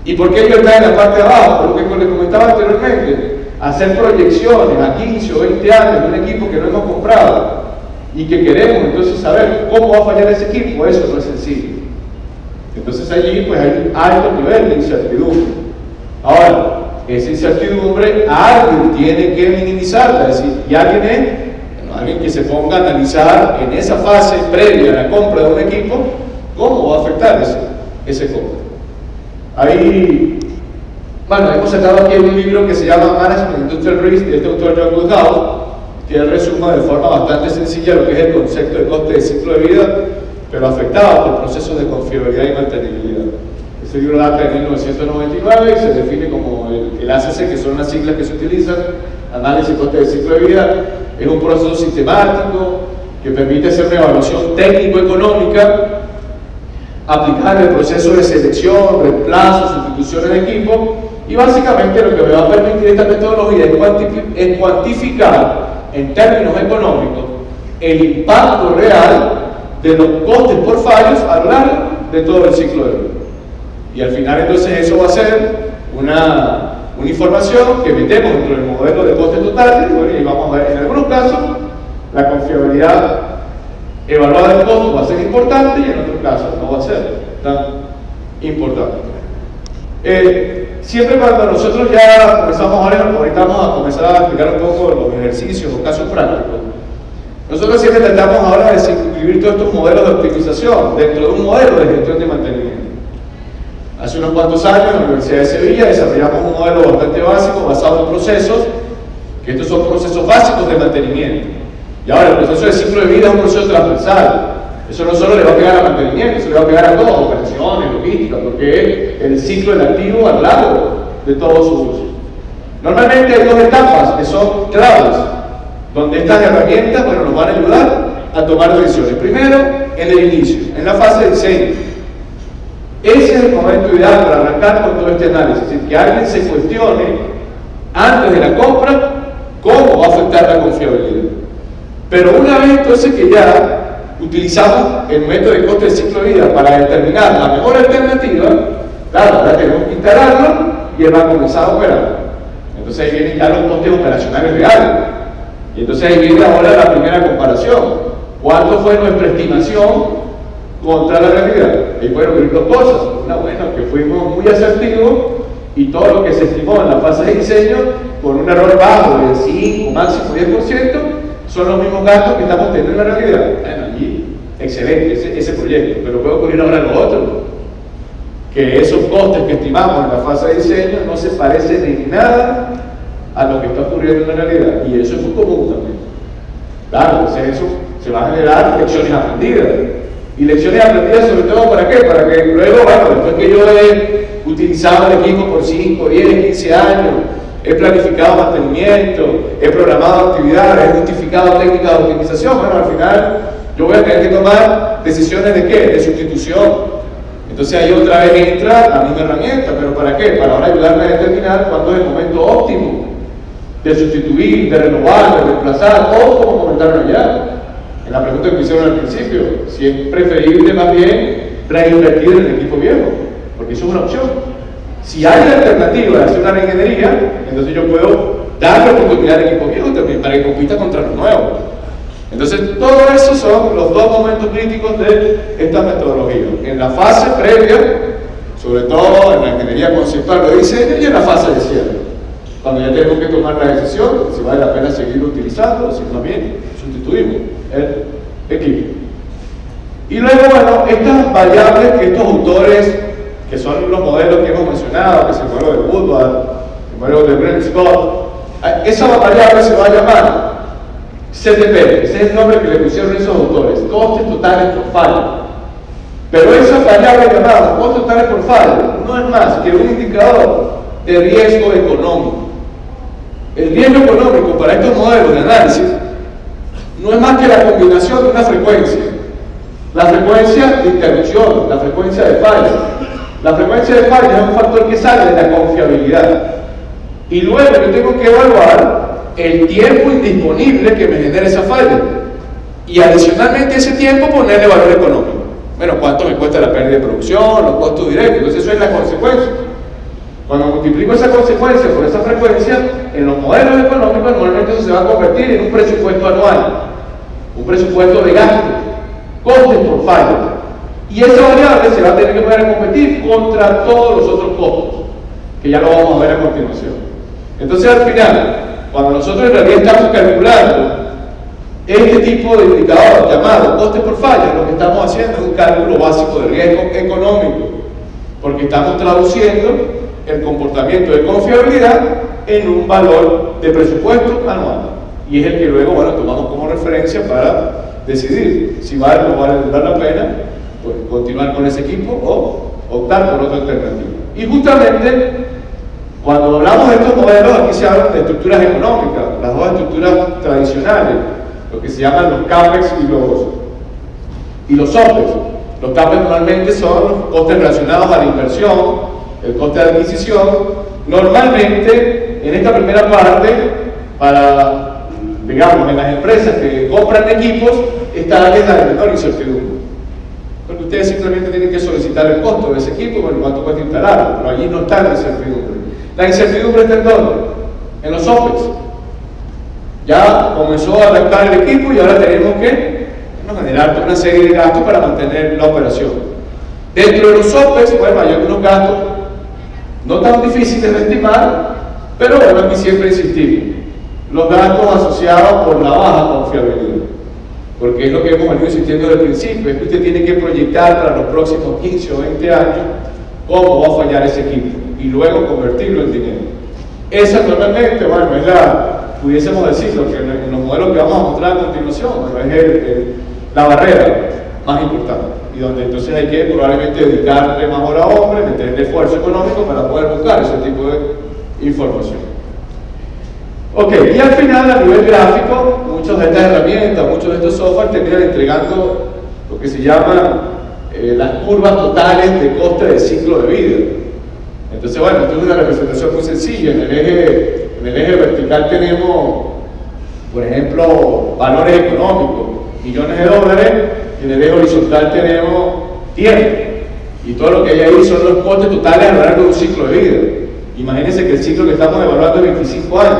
¿Y por qué ellos están en la parte de abajo? Por lo que les comentaba anteriormente, hacer proyecciones a 15 o 20 años de un equipo que no hemos comprado y que queremos entonces saber cómo va a fallar ese equipo, eso no es sencillo. Entonces allí pues hay un alto nivel de incertidumbre. Ahora, esa incertidumbre alguien tiene que minimizarla, es decir, y alguien que se ponga a analizar en esa fase previa a la compra de un equipo cómo va a afectar ese compra. Ahí, bueno, hemos sacado aquí un libro que se llama Management Industrial Risk de este autor John Goodall, que él resume de forma bastante sencilla lo que es el concepto de coste de ciclo de vida, pero afectado por procesos de confiabilidad y mantenibilidad. Ese libro data de 1999 y se define como el ACC, que son las siglas que se utilizan, análisis coste de ciclo de vida. Es un proceso sistemático que permite hacer una evaluación técnico-económica, aplicar el proceso de selección, reemplazo, sustituciones de equipo, y básicamente lo que me va a permitir esta metodología es cuantificar en términos económicos el impacto real de los costes por fallos a lo largo de todo el ciclo de vida. Y al final entonces eso va a ser una información que metemos dentro del modelo de costes totales, y vamos a ver en algunos casos la confiabilidad evaluada del costo va a ser importante y en otros casos no va a ser tan importante. Siempre cuando nosotros ya comenzamos ahorita vamos a comenzar a explicar un poco los ejercicios o casos prácticos. Nosotros siempre tratamos ahora de incluir todos estos modelos de optimización dentro de un modelo de gestión de mantenimiento. Hace unos cuantos años en la Universidad de Sevilla desarrollamos un modelo bastante básico basado en procesos, que estos son procesos básicos de mantenimiento. Y ahora el proceso de ciclo de vida es un proceso transversal. Eso no solo le va a pegar a mantenimiento, eso le va a pegar a todo, operaciones, logística, porque es el ciclo del activo a lo largo de todo su uso. Normalmente hay dos etapas que son claves, donde estas herramientas nos van a ayudar a tomar decisiones. Primero, en el inicio, en la fase de diseño. Ese es el momento ideal para arrancar con todo este análisis, es decir, que alguien se cuestione antes de la compra cómo va a afectar la confiabilidad. Pero una vez entonces que ya utilizamos el método de coste de ciclo de vida para determinar la mejor alternativa, claro, ahora tenemos que instalarlo y él va a comenzar a operar. Entonces ahí vienen ya los costes operacionales reales. Y entonces ahí viene ahora la primera comparación. ¿Cuánto fue nuestra estimación contra la realidad? Ahí pueden ocurrir dos cosas. Una, bueno, que fuimos muy asertivos y todo lo que se estimó en la fase de diseño, con un error bajo del 5, máximo 10%, son los mismos gastos que estamos teniendo en la realidad. Bueno, allí, excelente ese proyecto, pero puede ocurrir ahora lo otro, que esos costes que estimamos en la fase de diseño no se parecen en nada a lo que está ocurriendo en la realidad, y eso es muy común también. Claro, entonces eso se va a generar lecciones aprendidas, y lecciones aprendidas sobre todo ¿para qué? Para que luego, bueno, después que yo he utilizado el equipo por 5, 10, 15 años, he planificado mantenimiento, he programado actividades, he justificado técnicas de optimización, bueno, al final yo voy a tener que tomar decisiones de ¿qué? De sustitución. Entonces ahí otra vez entra la misma herramienta, pero ¿para qué? Para ahora ayudarme a determinar cuándo es el momento óptimo de sustituir, de renovar, de reemplazar, o como comentaron allá, en la pregunta que hicieron al principio, si es preferible más bien reinvertir en el equipo viejo, porque eso es una opción. Si hay la alternativa de hacer una reingeniería, entonces yo puedo darle oportunidad al equipo viejo también para que compita contra los nuevos. Entonces, todo eso son los dos momentos críticos de esta metodología. En la fase previa, sobre todo en la ingeniería conceptual de diseño, y en la fase de cierre, cuando ya tenemos que tomar la decisión si vale la pena seguirlo utilizando o si más bien sustituimos el equipo. Y luego, bueno, estas variables que estos autores, que son los modelos que hemos mencionado, que es el modelo de Woodward, el modelo de Brent Scott, esa variable se va a llamar CTP, ese es el nombre que le pusieron esos autores, costes totales por fallo. Pero esa variable llamada costes totales por fallo no es más que un indicador de riesgo económico. El riesgo económico para estos modelos de análisis no es más que la combinación de una frecuencia, la frecuencia de interrupción, la frecuencia de fallo. La frecuencia de fallo es un factor que sale de la confiabilidad. Y luego yo tengo que evaluar el tiempo indisponible que me genera esa falla. Y adicionalmente a ese tiempo ponerle valor económico. Bueno, ¿cuánto me cuesta la pérdida de producción, los costos directos? Entonces eso es la consecuencia. Cuando multiplico esa consecuencia por esa frecuencia, en los modelos económicos normalmente eso se va a convertir en un presupuesto anual, un presupuesto de gasto, costes por falla. Y esa variable se va a tener que poner a competir contra todos los otros costos, que ya lo vamos a ver a continuación. Entonces al final, cuando nosotros en realidad estamos calculando este tipo de indicador llamado coste por falla, lo que estamos haciendo es un cálculo básico de riesgo económico, porque estamos traduciendo el comportamiento de confiabilidad en un valor de presupuesto anual, y es el que luego, bueno, tomamos como referencia para decidir si vale o no vale la pena pues, continuar con ese equipo o optar por otra alternativa. Y justamente cuando hablamos de estos modelos, aquí se hablan de estructuras económicas, las dos estructuras tradicionales, lo que se llaman los CAPEX y los OPEX. Los CAPEX normalmente son los costes relacionados a la inversión, el coste de adquisición. Normalmente, en esta primera parte, para, digamos, en las empresas que compran equipos, esta área es la de menor incertidumbre. Porque ustedes simplemente tienen que solicitar el costo de ese equipo, bueno, cuánto cuesta instalarlo, pero allí no está la incertidumbre. La incertidumbre está en ¿dónde? En los OPEX. Ya comenzó a adaptar el equipo y ahora tenemos que generar toda una serie de gastos para mantener la operación. Dentro de los OPEX, bueno, hay algunos gastos no tan difíciles de estimar, pero bueno, aquí siempre insistimos. Los gastos asociados por la baja confiabilidad, porque es lo que hemos venido insistiendo desde el principio, es que usted tiene que proyectar para los próximos 15 o 20 años cómo va a fallar ese equipo y luego convertirlo en dinero. Esa normalmente, bueno, es pudiésemos decirlo, que en los modelos que vamos a mostrar a continuación, bueno, es la barrera más importante, y donde entonces hay que probablemente dedicarle más hora a hombre, meterle esfuerzo económico para poder buscar ese tipo de información. Ok, y al final, a nivel gráfico, muchas de estas herramientas, muchos de estos software terminan entregando lo que se llaman las curvas totales de coste del ciclo de vida. Entonces, bueno, esto es una representación muy sencilla. En el eje vertical tenemos, por ejemplo, valores económicos, millones de dólares, y en el eje horizontal tenemos tiempo. Y todo lo que hay ahí son los costes totales a lo largo de un ciclo de vida. Imagínense que el ciclo que estamos evaluando es 25 años.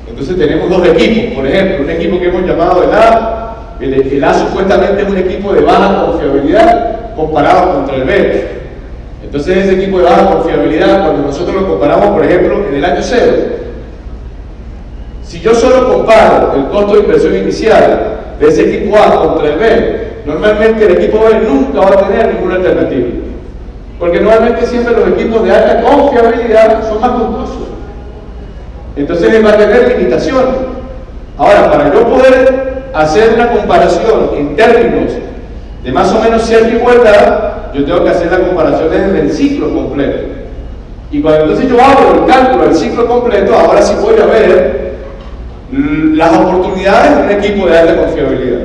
Entonces tenemos dos equipos, por ejemplo, un equipo que hemos llamado el A. El A supuestamente es un equipo de baja confiabilidad comparado contra el B. Entonces ese equipo de baja confiabilidad, cuando nosotros lo comparamos, por ejemplo, en el año 0, si yo solo comparo el costo de inversión inicial de ese equipo A contra el B, normalmente el equipo B nunca va a tener ninguna alternativa, porque normalmente siempre los equipos de alta confiabilidad son más costosos, entonces él va a tener limitaciones. Ahora, para yo poder hacer una comparación en términos de más o menos cierta igualdad, yo tengo que hacer la comparación desde el ciclo completo. Y cuando entonces yo hago el cálculo del ciclo completo, ahora sí voy a ver las oportunidades de un equipo de alta confiabilidad.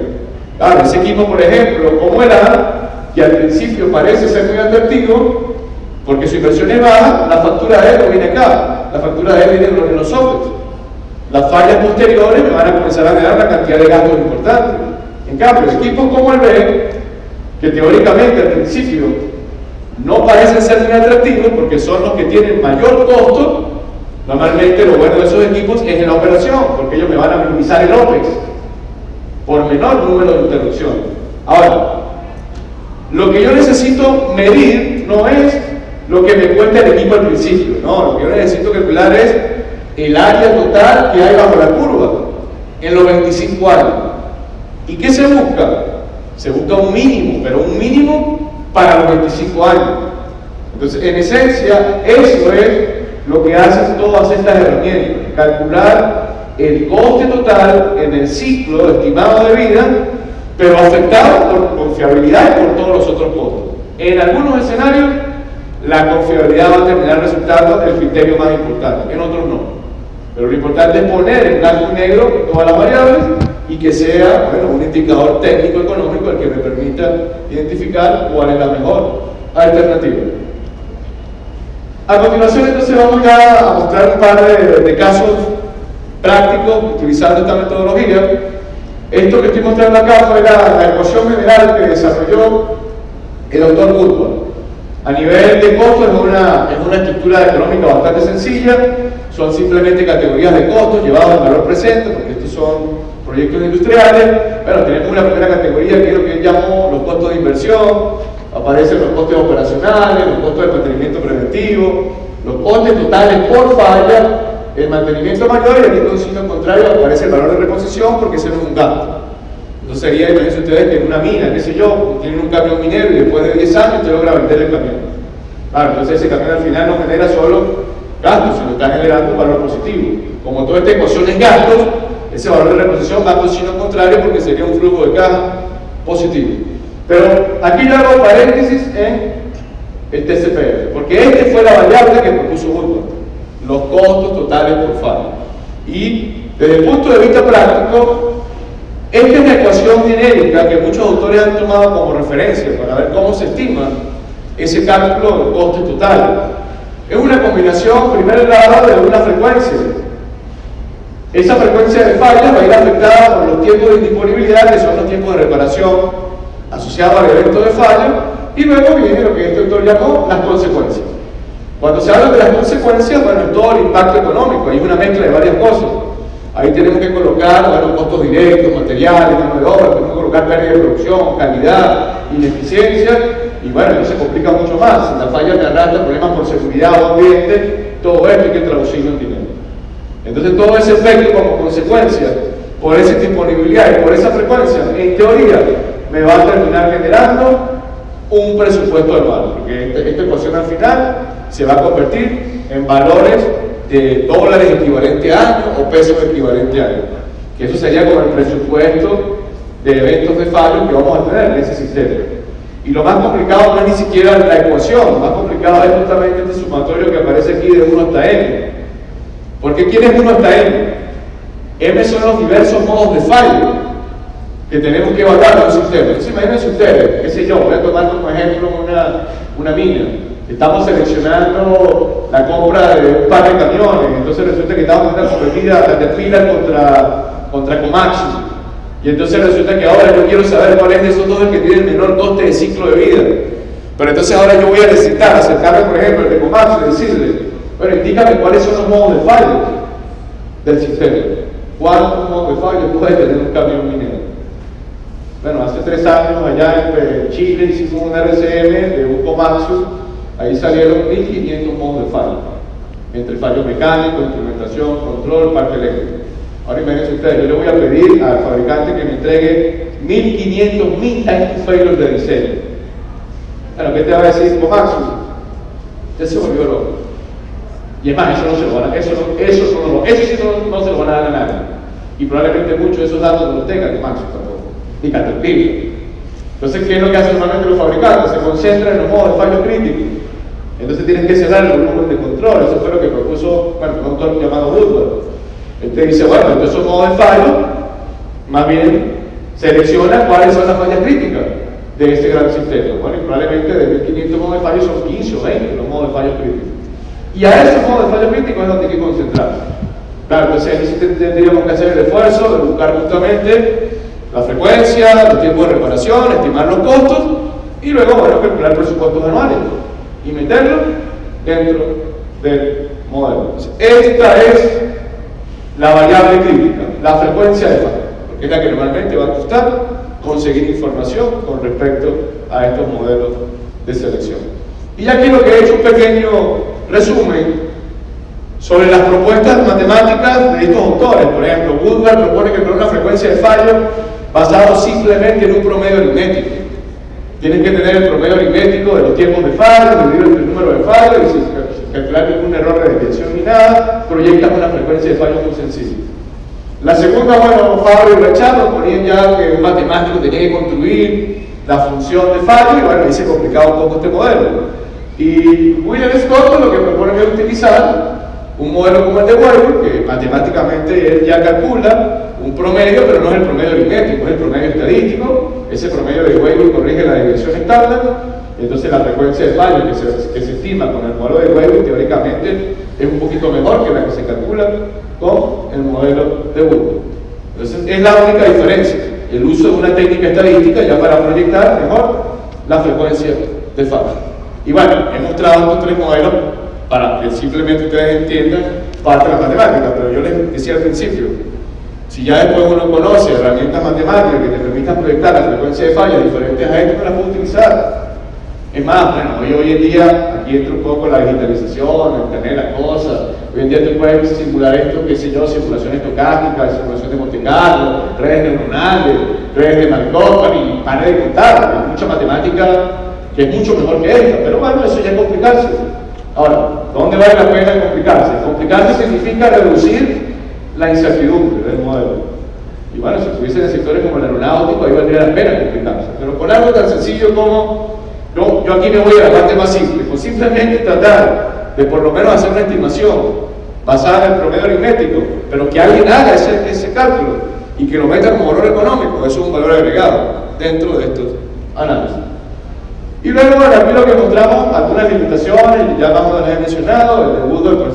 Claro, ese equipo, por ejemplo, como el A, que al principio parece ser muy atractivo, porque su inversión es baja, la factura de él no viene acá, la factura de él viene en los OPEX. Las fallas posteriores me van a comenzar a dar una cantidad de gastos importantes. En cambio, equipos como el B, que teóricamente al principio no parecen ser muy atractivos porque son los que tienen mayor costo, normalmente lo bueno de esos equipos es en la operación, porque ellos me van a minimizar el OPEX por menor número de interrupciones. Ahora, lo que yo necesito medir no es lo que me cuenta el equipo al principio, no, lo que yo necesito calcular es el área total que hay bajo la curva en los 25 años. ¿Y qué se busca? Se busca un mínimo, pero un mínimo para los 25 años. Entonces, en esencia, eso es lo que hacen todas estas herramientas, calcular el coste total en el ciclo estimado de vida, pero afectado por confiabilidad y por todos los otros costos. En algunos escenarios, la confiabilidad va a terminar resultando el criterio más importante, en otros no. Pero lo importante es poner en blanco y negro todas las variables y que sea, bueno, un indicador técnico económico el que me permita identificar cuál es la mejor alternativa. A continuación, entonces, vamos ya a mostrar un par de casos prácticos utilizando esta metodología. Esto que estoy mostrando acá fue la ecuación general que desarrolló el doctor Woodward. A nivel de costos es una estructura económica bastante sencilla, son simplemente categorías de costos llevados al valor presente, porque estos son proyectos industriales. Bueno, tenemos una primera categoría que es lo que él llamó los costos de inversión, aparecen los costes operacionales, los costos de mantenimiento preventivo, los costes totales por falla, el mantenimiento mayor, y aquí en un signo contrario aparece el valor de reposición porque ese no es un gasto. Entonces sería, imagínense ustedes que en una mina, qué sé yo, tienen un camión minero y después de 10 años usted logra vender el camión. Claro, entonces ese camión al final no genera solo gastos, sino está generando un valor positivo. Como toda esta ecuación es gastos, ese valor de reposición va con signo contrario porque sería un flujo de caja positivo. Pero aquí yo hago paréntesis en el TCPF, porque este fue la variable que propuso Woodward, los costos totales por falla. Y desde el punto de vista práctico, esta es la ecuación genérica que muchos autores han tomado como referencia para ver cómo se estima ese cálculo de costes totales. Es una combinación, en primer grado, de una frecuencia. Esa frecuencia de fallas va a ir afectada por los tiempos de indisponibilidad, que son los tiempos de reparación asociados al evento de falla, y luego viene lo que este autor llamó las consecuencias. Cuando se habla de las consecuencias, bueno, es todo el impacto económico, hay una mezcla de varias cosas. Ahí tenemos que colocar, bueno, costos directos, materiales, mano de obra, tenemos que colocar pérdida de producción, calidad, ineficiencia, y bueno, eso se complica mucho más. Si la falla te arrastra problemas por seguridad o ambiente, todo esto hay que traducirlo en dinero. Entonces todo ese efecto como consecuencia, por esa disponibilidad y por esa frecuencia, en teoría, me va a terminar generando un presupuesto anual, porque esta ecuación al final se va a convertir en valores de dólares equivalente a año o pesos equivalente a año, que eso sería como el presupuesto de eventos de fallo que vamos a tener en ese sistema. Y lo más complicado no es ni siquiera la ecuación, lo más complicado es justamente este sumatorio que aparece aquí de 1 hasta n. Porque ¿quién es 1 hasta n? M son los diversos modos de fallo que tenemos que evaluar en un sistema. Entonces imagínense ustedes, qué sé yo, voy a tomar como ejemplo una mina. Estamos seleccionando la compra de un par de camiones, entonces resulta que estamos en una competida Caterpillar contra Komatsu. Y entonces resulta que ahora yo quiero saber cuál es de esos dos el que tiene el menor coste de ciclo de vida. Pero entonces ahora yo voy a necesitar acercarme, por ejemplo, al de Komatsu y decirle, bueno, indícame cuáles son los modos de fallo del sistema. ¿Cuántos modos de fallo puede tener un camión minero? Bueno, hace 3 años allá en Chile hicimos un RCM de un Komatsu. Ahí salieron 1500 modos de fallo, entre fallo mecánico, instrumentación, control, parte eléctrica. Ahora imagínense ustedes, yo le voy a pedir al fabricante que me entregue 1500 time to failure de diseño. Bueno, ¿qué te va a decir Komatsu? Ya se volvió loco. Y es más, eso no se lo van a, eso sí no se lo van a dar a nadie. Y probablemente muchos de esos datos no los tengan Komatsu tampoco, ni Caterpillar. Entonces, ¿qué es lo que hacen normalmente los fabricantes? Se concentran en los modos de fallo críticos. Entonces tienes que cerrar el volumen de control. Eso fue lo que propuso, bueno, un autor llamado Woodward. Él te dice, bueno, entonces esos modos de fallo, más bien selecciona cuáles son las fallas críticas de este gran sistema. Bueno, y probablemente de 1500 modos de fallo son 15 o 20 los modos de fallo críticos. Y a esos modos de fallo críticos es donde hay que concentrarse. Claro, entonces ahí sí tendríamos que hacer el esfuerzo de buscar justamente la frecuencia, los tiempos de reparación, estimar los costos y luego, bueno, calcular presupuestos anuales y meterlo dentro del modelo. Entonces, esta es la variable crítica, la frecuencia de fallo, porque es la que normalmente va a costar conseguir información con respecto a estos modelos de selección. Y aquí lo que he hecho un pequeño resumen sobre las propuestas matemáticas de estos autores. Por ejemplo, Woodward propone que con una frecuencia de fallo basado simplemente en un promedio aritmético. Tienes que tener el promedio aritmético de los tiempos de fallo, dividir el número de fallos y sin calcular ningún error de desviación ni nada, proyectas una frecuencia de fallo muy sencilla. La segunda, bueno, Fabro y Rachado ponían ya que un matemático tenía que construir la función de fallo y bueno, ahí se complicaba un poco este modelo. Y William Scott lo que propone es utilizar un modelo como el de Weibull, que matemáticamente él ya calcula un promedio, pero no es el promedio aritmético, es el promedio estadístico. Ese promedio de Weibull corrige la desviación estándar, entonces la frecuencia de fallo que se estima con el modelo de Weibull teóricamente es un poquito mejor que la que se calcula con el modelo de Woodward. Entonces es la única diferencia, el uso de una técnica estadística ya para proyectar mejor la frecuencia de fallo. Y bueno, he mostrado estos tres modelos para que simplemente ustedes entiendan parte de la matemática, pero yo les decía al principio, si ya después uno conoce herramientas matemáticas que te permitan proyectar la frecuencia de fallas diferentes a esto, me las puedo utilizar. Es más, bueno, hoy en día, aquí entra un poco la digitalización, Internet, las cosas. Hoy en día tú puedes simular esto, qué sé yo, simulaciones estocásticas, simulaciones de Monte Carlo, redes neuronales, redes de Markov, y para de contar. Hay mucha matemática que es mucho mejor que esta, pero bueno, eso ya es complicarse. Ahora, ¿dónde vale la pena complicarse? Complicarse significa reducir la incertidumbre del modelo. Y bueno, si estuviese en sectores como el aeronáutico, ahí valdría la pena complicarse. Pero por algo tan sencillo como, yo aquí me voy a la parte más simple, con simplemente tratar de por lo menos hacer una estimación basada en el promedio aritmético, pero que alguien haga ese cálculo y que lo meta como valor económico, eso es un valor agregado dentro de estos análisis. Y luego, bueno, aquí lo que mostramos, algunas limitaciones, ya vamos a haber mencionado, el de Woodward, pues,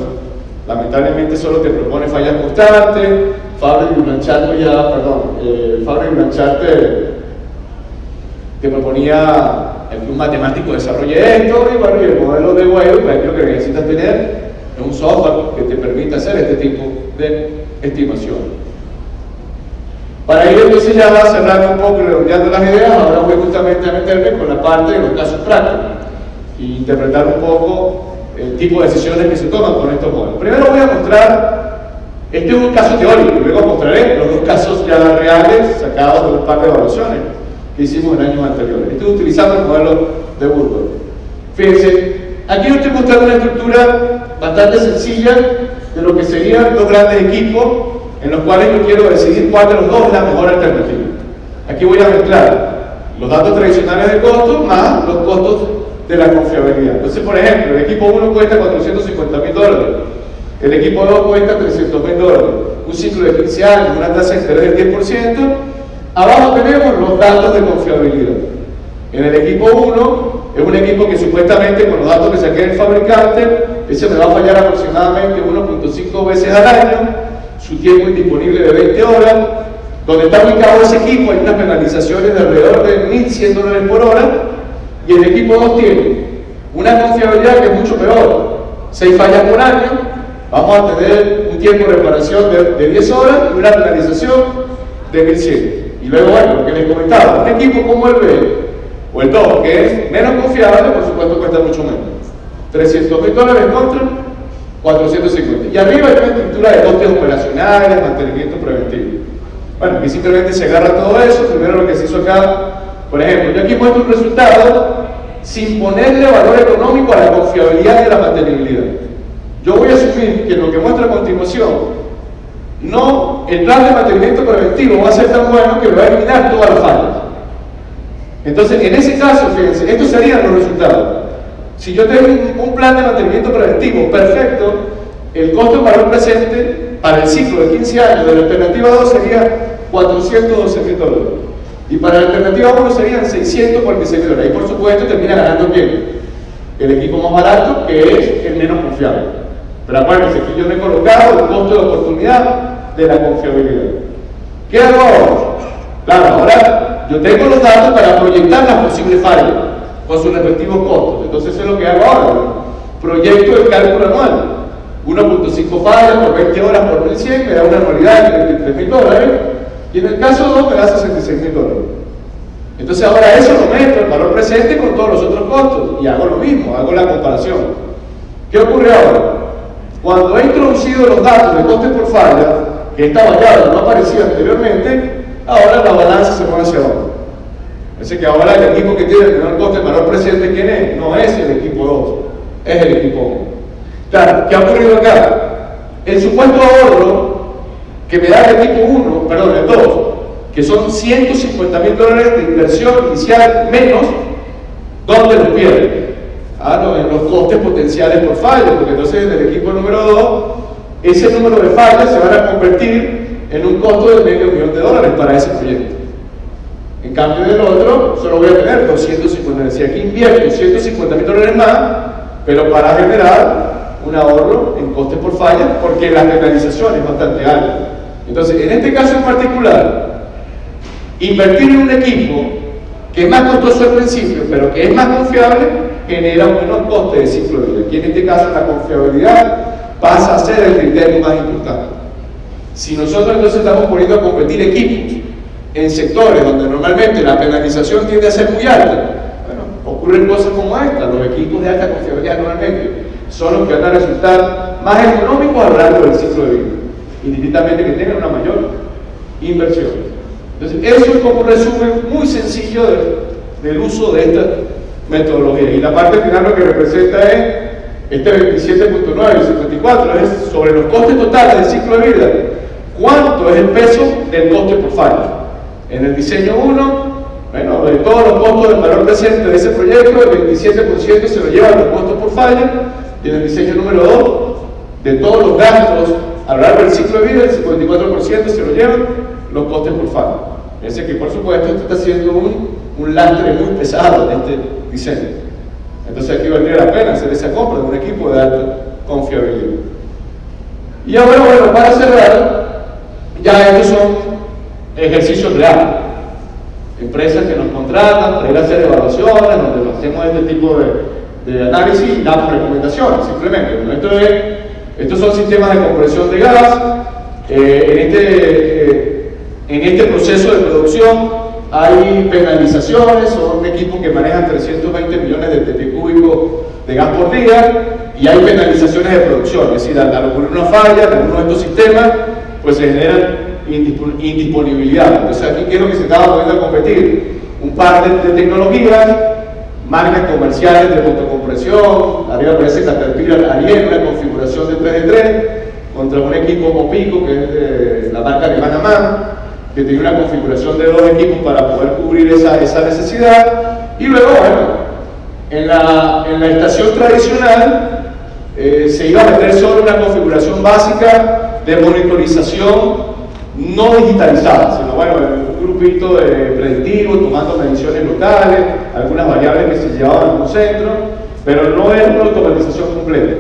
lamentablemente solo te propone fallas constantes, Fabre y Blanchard te proponía que un matemático desarrolle esto, y bueno, y el modelo de Weyl, pues lo que necesitas tener es un software que te permita hacer este tipo de estimación. Para ello entonces ya va cerrando un poco y redondeando las ideas, ahora voy justamente a meterme con la parte de los casos prácticos e interpretar un poco el tipo de decisiones que se toman con estos modelos. Primero voy a mostrar, este es un caso teórico, y luego mostraré los dos casos ya reales sacados de un par de evaluaciones que hicimos en años anteriores. Estoy utilizando el modelo de Woodward. Fíjense, aquí yo estoy mostrando una estructura bastante sencilla de lo que serían dos grandes equipos en los cuales yo quiero decidir cuál de los dos es la mejor alternativa. Aquí voy a mezclar los datos tradicionales de costo más los costos de la confiabilidad. Entonces, por ejemplo, el equipo 1 cuesta $450.000, el equipo 2 cuesta $300.000, un ciclo de 15 años, una tasa de interés del 10%. Abajo tenemos los datos de confiabilidad. En el equipo 1 es un equipo que supuestamente con los datos que saqué del fabricante, ese me va a fallar aproximadamente 1.5 veces al año, su tiempo indisponible de 20 horas, donde está ubicado ese equipo hay unas penalizaciones de alrededor de $1.100 por hora, y el equipo 2 tiene una confiabilidad que es mucho peor, 6 fallas por año, vamos a tener un tiempo de reparación de 10 horas y una penalización de 1.100. Y luego, bueno, lo que les comentaba, un equipo como el B o el 2, que es menos confiable, por supuesto cuesta mucho menos. $300.000 contra $450. Y arriba hay una estructura de costes operacionales, mantenimiento preventivo. Bueno, aquí simplemente se agarra todo eso. Primero lo que se hizo acá, por ejemplo, yo aquí muestro un resultado sin ponerle valor económico a la confiabilidad y a la mantenibilidad. Yo voy a asumir que lo que muestro a continuación, el plan de mantenimiento preventivo va a ser tan bueno que lo va a eliminar todas las fallas. Entonces, en ese caso, fíjense, estos serían los resultados. Si yo tengo un plan de mantenimiento preventivo perfecto, el costo en valor presente para el ciclo de 15 años de la alternativa 2 sería $412.000. Y para la alternativa 1 serían $646.000. Y por supuesto termina ganando quién? El equipo más barato, que es el menos confiable. Pero acuérdense, aquí yo me he colocado el costo de oportunidad de la confiabilidad. ¿Qué hago ahora? Claro, ahora yo tengo los datos para proyectar las posibles fallas con sus respectivos costos. Entonces, eso es lo que hago ahora. Proyecto el cálculo anual. 1.5 fallas por 20 horas por 1.100 me da una anualidad de $23.000. Y en el caso 2 me da $66.000. Entonces, ahora eso lo meto el valor presente con todos los otros costos y hago lo mismo, hago la comparación. ¿Qué ocurre ahora? Cuando he introducido los datos de costes por falla, que esta variable no aparecía anteriormente, ahora la balanza se pone hacia abajo. Así que ahora el equipo que tiene el menor coste de valor presente, ¿quién es? No es el equipo 2, es el equipo 1. Claro, ¿qué ha ocurrido acá? El supuesto ahorro que me da el equipo 1, perdón, el 2, que son $150.000 de inversión inicial menos, ¿dónde los pierde? No, en los costes potenciales por falla, porque entonces en el equipo número 2, ese número de fallas se van a convertir en un costo de $500.000 para ese proyecto. En cambio del otro, solo voy a tener 250, si aquí invierto $150.000 más, pero para generar un ahorro en costes por falla, porque la penalización es bastante alta. Entonces, en este caso en particular, invertir en un equipo que es más costoso al principio, pero que es más confiable, genera un menor coste de ciclo de vida. Aquí en este caso la confiabilidad pasa a ser el criterio más importante. Si nosotros entonces estamos poniendo a competir equipos en sectores donde normalmente la penalización tiende a ser muy alta, bueno, ocurren cosas como esta. Los equipos de alta confiabilidad normalmente son los que van a resultar más económicos a lo largo del ciclo de vida, indistintamente que tengan una mayor inversión. Entonces, eso es como un resumen muy sencillo del uso de esta metodología. Y la parte final lo que representa es este 27.9 y 54, es sobre los costes totales del ciclo de vida. ¿Cuánto es el peso del coste por falla? En el diseño 1, bueno, de todos los costos del valor presente de ese proyecto, el 27% se lo llevan los costos por falla. Y en el diseño número 2, de todos los gastos a lo largo del ciclo de vida, el 54% se lo llevan los costes por falla. Fíjense que, por supuesto, esto está siendo un lastre muy pesado en este diseño. Entonces aquí valdría la pena hacer esa compra de un equipo de alta confiabilidad. Y ahora, bueno, para cerrar, ya estos son ejercicios reales. Empresas que nos contratan para ir a hacer evaluaciones, donde hacemos este tipo de análisis y damos recomendaciones, simplemente. Bueno, estos son sistemas de compresión de gas. En este proceso de producción hay penalizaciones, son equipos que manejan 320 millones de pp cúbicos de gas por día, y hay penalizaciones de producción, es decir, al ocurrir una falla en alguno de estos sistemas, pues se generan indisponibilidad. Entonces aquí, ¿qué es lo que se estaba poniendo a competir? Un par de tecnologías, marcas comerciales de motocompresión. Arriba aparece Caterpillar Ariel, una configuración de 3D3, contra un equipo Mopico, que es de la marca alemana MAN, que tiene una configuración de 2 equipos para poder cubrir esa necesidad. Y luego, bueno, en la estación tradicional se iba a meter solo una configuración básica de monitorización no digitalizada, sino bueno, un grupito de predictivos tomando mediciones locales, algunas variables que se llevaban a un centro, pero no era una automatización completa.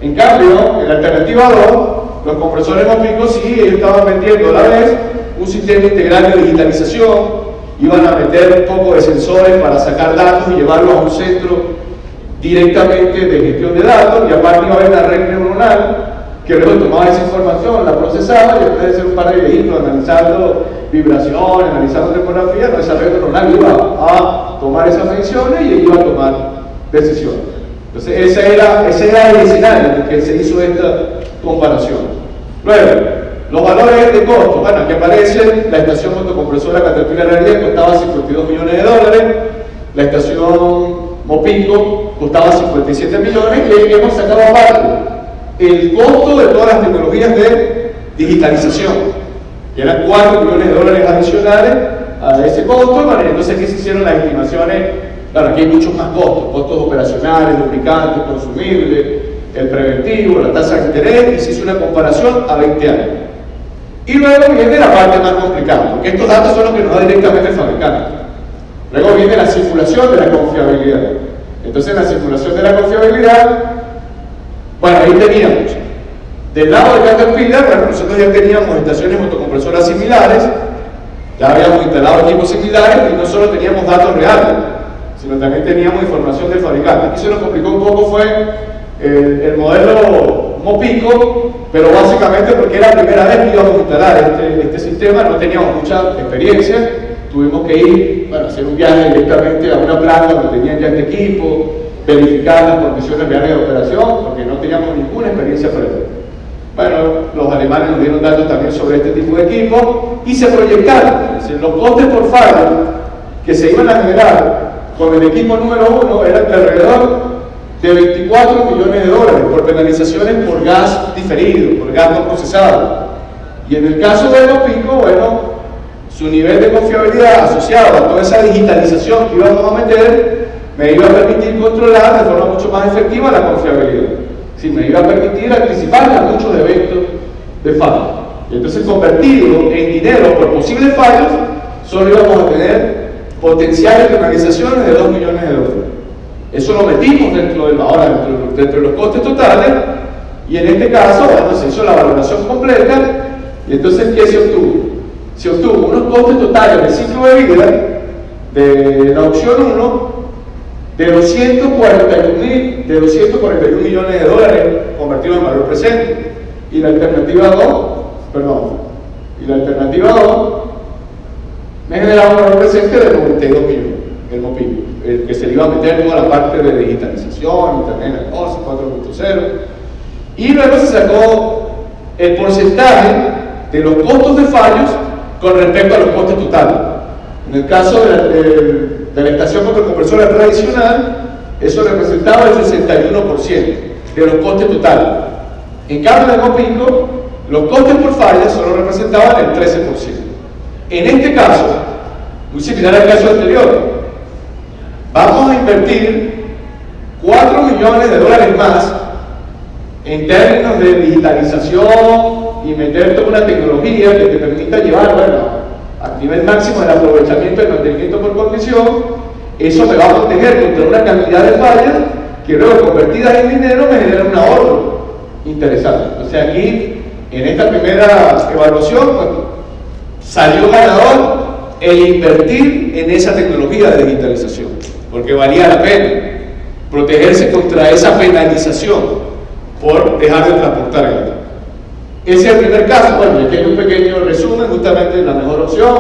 En cambio, en la alternativa 2, los compresores Mopico sí, ellos estaban metiendo a la vez un sistema integral de digitalización, iban a meter un poco de sensores para sacar datos y llevarlos a un centro directamente de gestión de datos, y aparte iba a haber una red neuronal que luego tomaba esa información, la procesaba, y después de hacer un par de vehículos analizando vibraciones, analizando topografía, esa red neuronal iba a tomar esas mediciones y iba a tomar decisiones. Entonces ese era el escenario en el que se hizo esta comparación. Luego, los valores de costo. Bueno, aquí aparece la estación motocompresora Caterpillar Ariel, costaba 52 millones de dólares, la estación Mopico costaba 57 millones, y hemos sacado aparte el costo de todas las tecnologías de digitalización, que eran 4 millones de dólares adicionales a ese costo. Bueno, entonces aquí se hicieron las estimaciones. Claro, aquí hay muchos más costos operacionales, lubricantes, consumibles, el preventivo, la tasa de interés, y se hizo una comparación a 20 años. Y luego viene la parte más complicada, porque estos datos son los que nos da directamente el fabricante. Luego viene la simulación de la confiabilidad. Entonces, en la simulación de la confiabilidad, bueno, ahí teníamos, del lado de Caterpillar, bueno, nosotros ya teníamos estaciones motocompresoras similares, ya habíamos instalado equipos similares, y no solo teníamos datos reales, sino también teníamos información del fabricante. Aquí se nos complicó un poco fue el modelo Mopico, pero básicamente porque era la primera vez que íbamos a instalar este sistema, no teníamos mucha experiencia, tuvimos que ir, bueno, a hacer un viaje directamente a una planta donde tenían ya este equipo, verificar las condiciones reales de operación, porque no teníamos ninguna experiencia previa. Bueno, los alemanes nos dieron datos también sobre este tipo de equipo y se proyectaron, es decir, los costes por falla que se iban a generar con el equipo número 1 eran de alrededor de 24 millones de dólares por penalizaciones por gas diferido, por gas no procesado. Y en el caso de Mopico, bueno, su nivel de confiabilidad asociado a toda esa digitalización que íbamos a meter me iba a permitir controlar de forma mucho más efectiva la confiabilidad. Sí, me iba a permitir anticipar a muchos eventos de falla. Y entonces, convertido en dinero por posibles fallos, solo íbamos a tener potenciales penalizaciones de 2 millones de dólares. Eso lo metimos dentro de los costes totales, y en este caso, bueno, se hizo la valoración completa, y entonces, ¿qué se obtuvo? Se obtuvo unos costes totales del ciclo de vida de la opción 1 de 241 millones de dólares convertidos en valor presente. Y la alternativa 2, me generaba un valor presente de 92 millones, el MOPINCO, el que se le iba a meter toda la parte de digitalización, Internet de Cosas, 4.0. Y luego se sacó el porcentaje de los costos de fallos con respecto a los costes totales. En el caso de la estación motocompresora tradicional, eso representaba el 61% de los costes totales. En cambio de MOPINCO, los costes por falla solo representaban el 13%. En este caso, muy similar al caso anterior, vamos a invertir 4 millones de dólares más en términos de digitalización y meter toda una tecnología que te permita llevar, a nivel máximo el aprovechamiento del mantenimiento por condición. Eso me va a proteger contra una cantidad de fallas que luego convertidas en dinero me generan un ahorro interesante. Entonces aquí, en esta primera evaluación, salió ganador el invertir en esa tecnología de digitalización, porque valía la pena protegerse contra esa penalización por dejar de transportar gas. Ese es el primer caso. Bueno, aquí hay un pequeño resumen, justamente la mejor opción,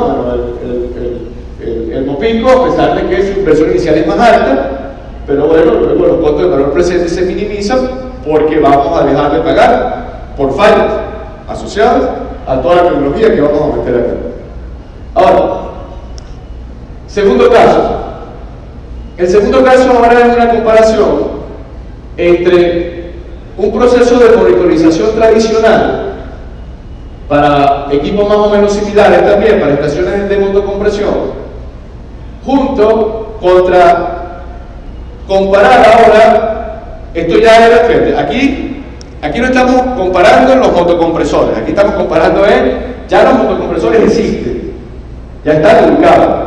el MOPINCO, a pesar de que su inversión inicial es más alta, pero bueno, luego los costos de valor presente se minimizan porque vamos a dejar de pagar por fallas asociadas a toda la tecnología que vamos a meter acá. Ahora, segundo caso. El segundo caso ahora es una comparación entre un proceso de monitorización tradicional para equipos más o menos similares también, para estaciones de motocompresión, junto contra comparar ahora, esto ya es diferente. Aquí no estamos comparando en los motocompresores, aquí estamos comparando ya los motocompresores existen, ya están ubicados.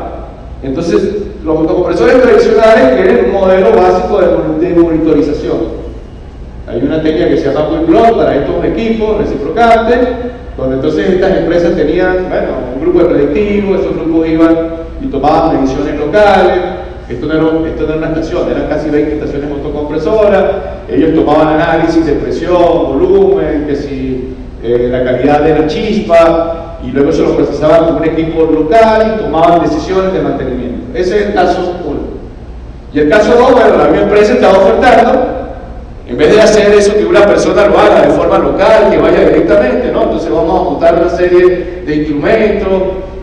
Entonces, los motocompresores tradicionales tienen un modelo básico de monitorización. Hay una técnica que se llama Pull Block para estos equipos reciprocantes, donde entonces estas empresas tenían, un grupo de predictivos, esos grupos iban y tomaban mediciones locales. Esto no era una estación, eran casi 20 estaciones motocompresoras. Ellos tomaban análisis de presión, volumen, que si la calidad de la chispa, y luego se lo procesaban con un equipo local y tomaban decisiones de mantenimiento. Ese es el caso 1. Y el caso 2, la misma empresa estaba ofertando, en vez de hacer eso que una persona lo haga de forma local, que vaya directamente, ¿no? Entonces vamos a montar una serie de instrumentos,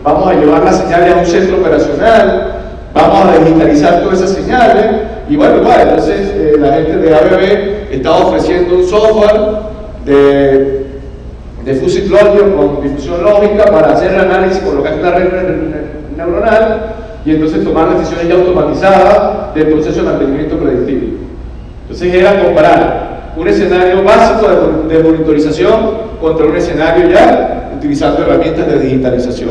vamos a llevar las señales a un centro operacional, vamos a digitalizar todas esas señales, y bueno, igual, entonces la gente de ABB estaba ofreciendo un software de Fuzzy Logio con difusión lógica para hacer el análisis, colocar una red neuronal y entonces tomar decisiones ya automatizadas del proceso de mantenimiento predictivo. Entonces era comparar un escenario básico de monitorización contra un escenario ya utilizando herramientas de digitalización.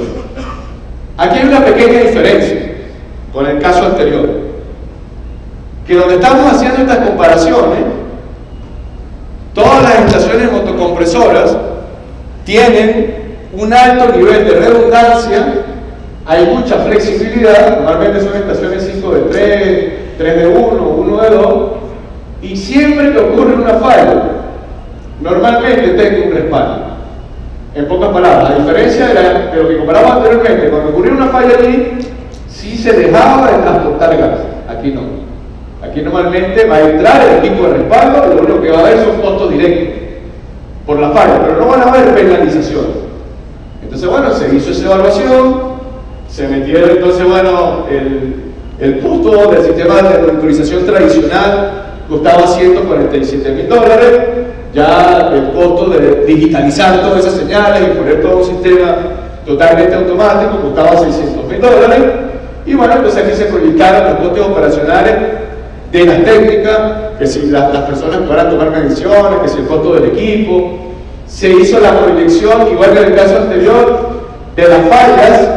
Aquí hay una pequeña diferencia con el caso anterior, que donde estamos haciendo estas comparaciones, todas las estaciones motocompresoras tienen un alto nivel de redundancia, hay mucha flexibilidad, normalmente son estaciones 5 de 3, 3 de 1, 1 de 2, y siempre que ocurre una falla, normalmente tengo un respaldo. En pocas palabras, a diferencia de lo que comparamos anteriormente, cuando ocurrió una falla allí, sí se dejaba de transportar gas, aquí no. Aquí normalmente va a entrar el equipo de respaldo y lo único que va a haber son costos directos por la falla, pero no van a haber penalización. Entonces, bueno, se hizo esa evaluación, se metieron entonces, el costo del sistema de monitorización tradicional costaba $147,000, ya el costo de digitalizar todas esas señales y poner todo un sistema totalmente automático costaba $600,000, y bueno, entonces aquí se proyectaron los costes operacionales de las técnicas, que si las personas puedan tomar mediciones, que si el costo del equipo. Se hizo la proyección, igual que en el caso anterior, de las fallas.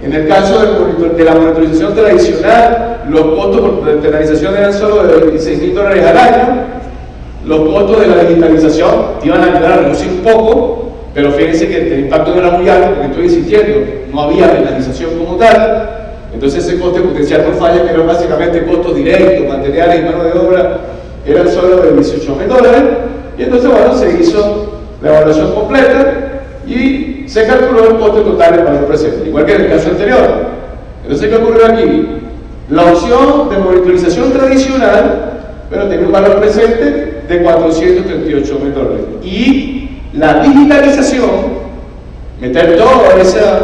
En el caso de la monitorización tradicional, los costos por penalización eran solo de $26,000 al año. Los costos de la digitalización iban a ayudar a reducir un poco, pero fíjense que el impacto no era muy alto, porque estoy insistiendo, no había penalización como tal. Entonces ese coste potencial por falla, que eran básicamente costos directos, materiales y mano de obra, eran solo de $18.000, y entonces bueno, se hizo la evaluación completa y se calculó el coste total del valor presente, igual que en el caso anterior. Entonces, ¿qué ocurrió aquí? La opción de monitorización tradicional, pero tenía un valor presente de $438.000, y la digitalización, meter todas esas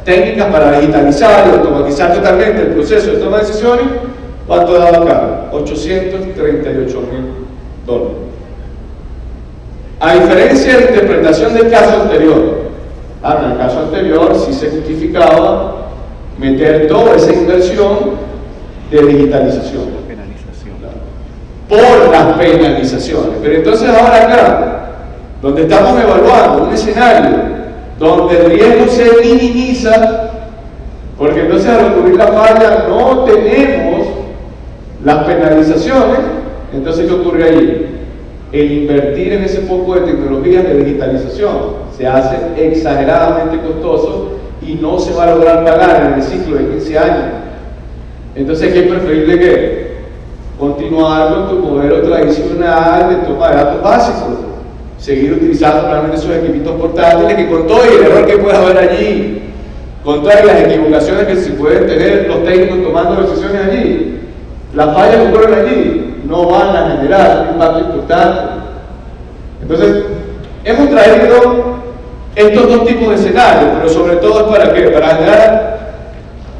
técnicas para digitalizar y automatizar totalmente el proceso de toma de decisiones, ¿cuánto daba acá? $838.000. A diferencia de la interpretación del caso anterior, en el caso anterior sí se justificaba meter toda esa inversión de digitalización por las penalizaciones. Pero entonces ahora acá, donde estamos evaluando un escenario donde el riesgo se minimiza, porque entonces al ocurrir la falla no tenemos las penalizaciones, entonces ¿qué ocurre ahí? El invertir en ese poco de tecnologías de digitalización se hace exageradamente costoso y no se va a lograr pagar en el ciclo de 15 años. Entonces aquí es preferible que continuar con tu modelo tradicional de toma de datos básicos, seguir utilizando realmente esos equipitos portátiles, que con todo el error que pueda haber allí, con todas las equivocaciones que se pueden tener los técnicos tomando decisiones allí, las fallas que ocurren allí no van a generar un impacto importante. Entonces, hemos traído estos dos tipos de escenarios, pero sobre todo es para qué?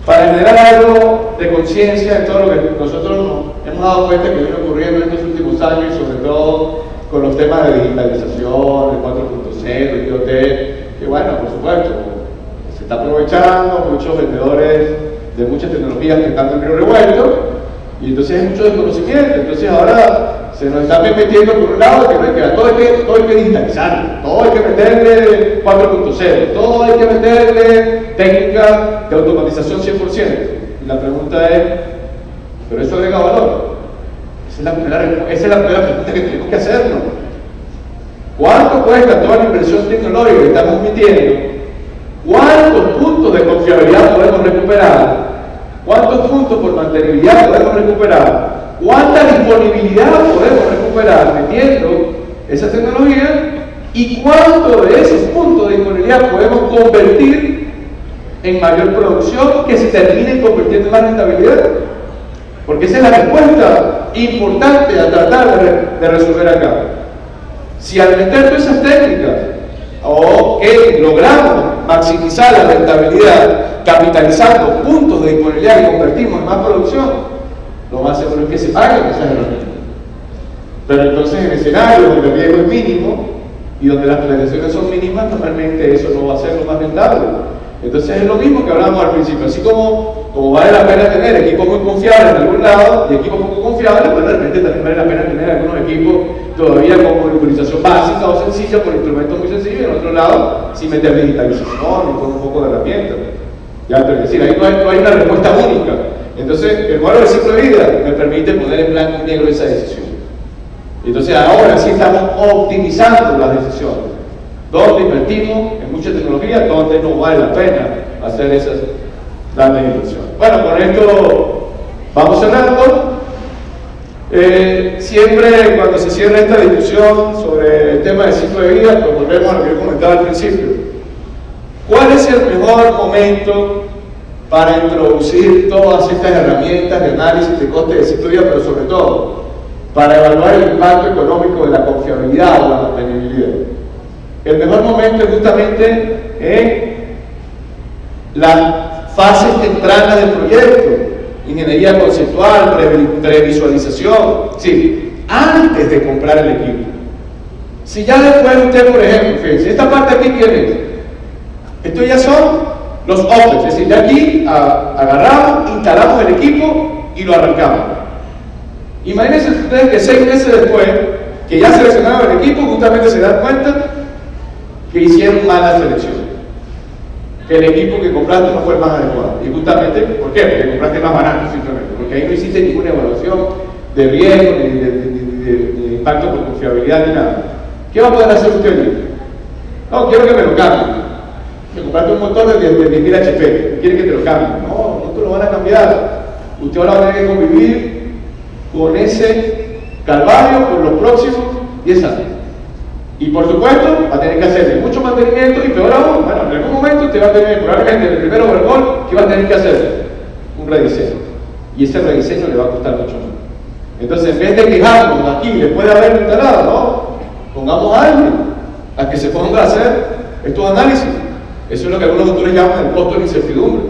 Para generar algo de conciencia en todo lo que nosotros nos hemos dado cuenta que viene ocurriendo en estos últimos años, sobre todo con los temas de digitalización, el 4.0, el IoT, que bueno, por supuesto, se está aprovechando, muchos vendedores de muchas tecnologías que están en río revuelto, y entonces hay mucho desconocimiento. Entonces ahora se nos está metiendo por un lado que todo hay que digitalizarlo, todo hay que meterle 4.0, todo hay que meterle técnica de automatización 100%. Y la pregunta es, ¿pero eso agrega valor? Esa es la primera pregunta que tenemos que hacernos. ¿Cuánto cuesta toda la inversión tecnológica que estamos metiendo? ¿Cuántos puntos de confiabilidad podemos recuperar? ¿Cuántos puntos por mantenibilidad podemos recuperar? ¿Cuánta disponibilidad podemos recuperar metiendo esa tecnología? ¿Y cuánto de esos puntos de disponibilidad podemos convertir en mayor producción que se termine convirtiendo en más rentabilidad? Porque esa es la respuesta importante a tratar de resolver acá. Si al meter todas esas técnicas logramos maximizar la rentabilidad capitalizando puntos de disponibilidad que convertimos en más producción, lo más seguro es que se paguen esas herramientas. Pero entonces en escenarios donde el riesgo es mínimo y donde las penalizaciones son mínimas, normalmente eso no va a ser lo más rentable. Entonces es lo mismo que hablábamos al principio, así como vale la pena tener equipos muy confiables en algún lado y equipos poco confiables, pues de repente también vale la pena tener algunos equipos todavía con monitorización básica o sencilla por instrumentos muy sencillos, y en otro lado sin meter digitalización y con un poco de herramientas. Ya, es decir, ahí no hay una respuesta única. Entonces el modelo de ciclo de vida me permite poner en blanco y negro esa decisión. Entonces ahora sí estamos optimizando las decisiones. Donde invertimos en mucha tecnología, donde no vale la pena hacer esas grandes inversiones. Bueno, con esto vamos cerrando. Siempre cuando se cierra esta discusión sobre el tema del ciclo de vida, pues volvemos a lo que yo comentaba al principio. ¿Cuál es el mejor momento para introducir todas estas herramientas de análisis de coste de ciclo de vida, pero sobre todo para evaluar el impacto económico de la confiabilidad o la mantenibilidad? El mejor momento es justamente en las fases tempranas del proyecto, ingeniería conceptual, previsualización, sí, antes de comprar el equipo. Si ya después usted, por ejemplo, fíjense, esta parte aquí, ¿quién es? Esto ya son los OPEX, es decir, de aquí agarramos, instalamos el equipo y lo arrancamos. Imagínense ustedes que 6 meses después, que ya seleccionaron el equipo, justamente se dan cuenta que hicieron mala selección, que el equipo que compraste no fue el más adecuado. Y justamente, ¿por qué? Porque compraste más barato simplemente, porque ahí no hiciste ninguna evaluación de riesgo, ni de impacto por confiabilidad, ni nada. ¿Qué va a poder hacer usted allí? No, quiero que me lo cambien. Que compraste un motor de 10.000 HP, quiere que te lo cambien. No pronto lo van a cambiar. Usted ahora va a tener que convivir con ese calvario por los próximos 10 años. Y por supuesto, va a tener que hacerle mucho mantenimiento y peor aún, bueno, en algún momento usted va a tener, probablemente en el primer overhaul, que va a tener que hacer un rediseño. Y ese rediseño le va a costar mucho más. Entonces, en vez de quejarnos aquí, después de haberlo instalado, ¿no? Pongamos a alguien a que se ponga a hacer estos análisis. Eso es lo que algunos autores llaman el costo de incertidumbre.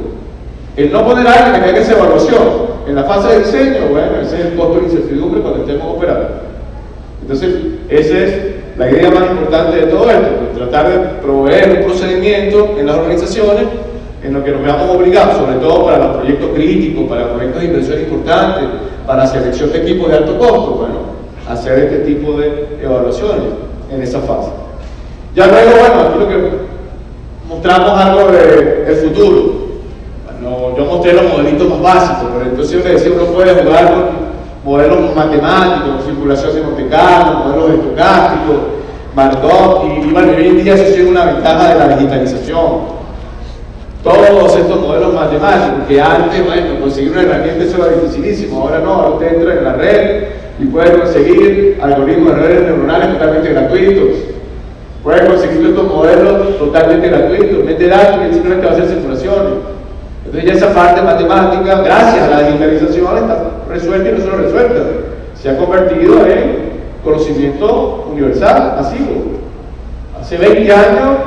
El no poner a alguien que haga esa evaluación en la fase de diseño, bueno, ese es el costo de incertidumbre cuando estemos operando. Entonces, esa es la idea más importante de todo esto, pues, tratar de proveer un procedimiento en las organizaciones en lo que nos veamos obligados, sobre todo para los proyectos críticos, para proyectos de inversión importantes, para selección de equipos de alto costo, bueno, hacer este tipo de evaluaciones en esa fase. Ya luego, bueno, aquí lo que mostramos algo del futuro. Bueno, yo mostré los modelitos más básicos, pero entonces yo le decía, uno puede jugar con modelos matemáticos, circulación de Monte Carlo, modelos estocásticos, Markov, y bueno, hoy en día eso tiene una ventaja de la digitalización. Todos estos modelos matemáticos, que antes, bueno, conseguir una herramienta eso era dificilísimo, ahora no, ahora usted entra en la red y puede conseguir algoritmos de redes neuronales totalmente gratuitos, puede conseguir estos modelos totalmente gratuitos, mete datos y simplemente va a hacer simulaciones. Entonces ya esa parte matemática, gracias a la digitalización, está resuelta y no solo resuelta, se ha convertido en conocimiento universal, masivo. Hace 20 años,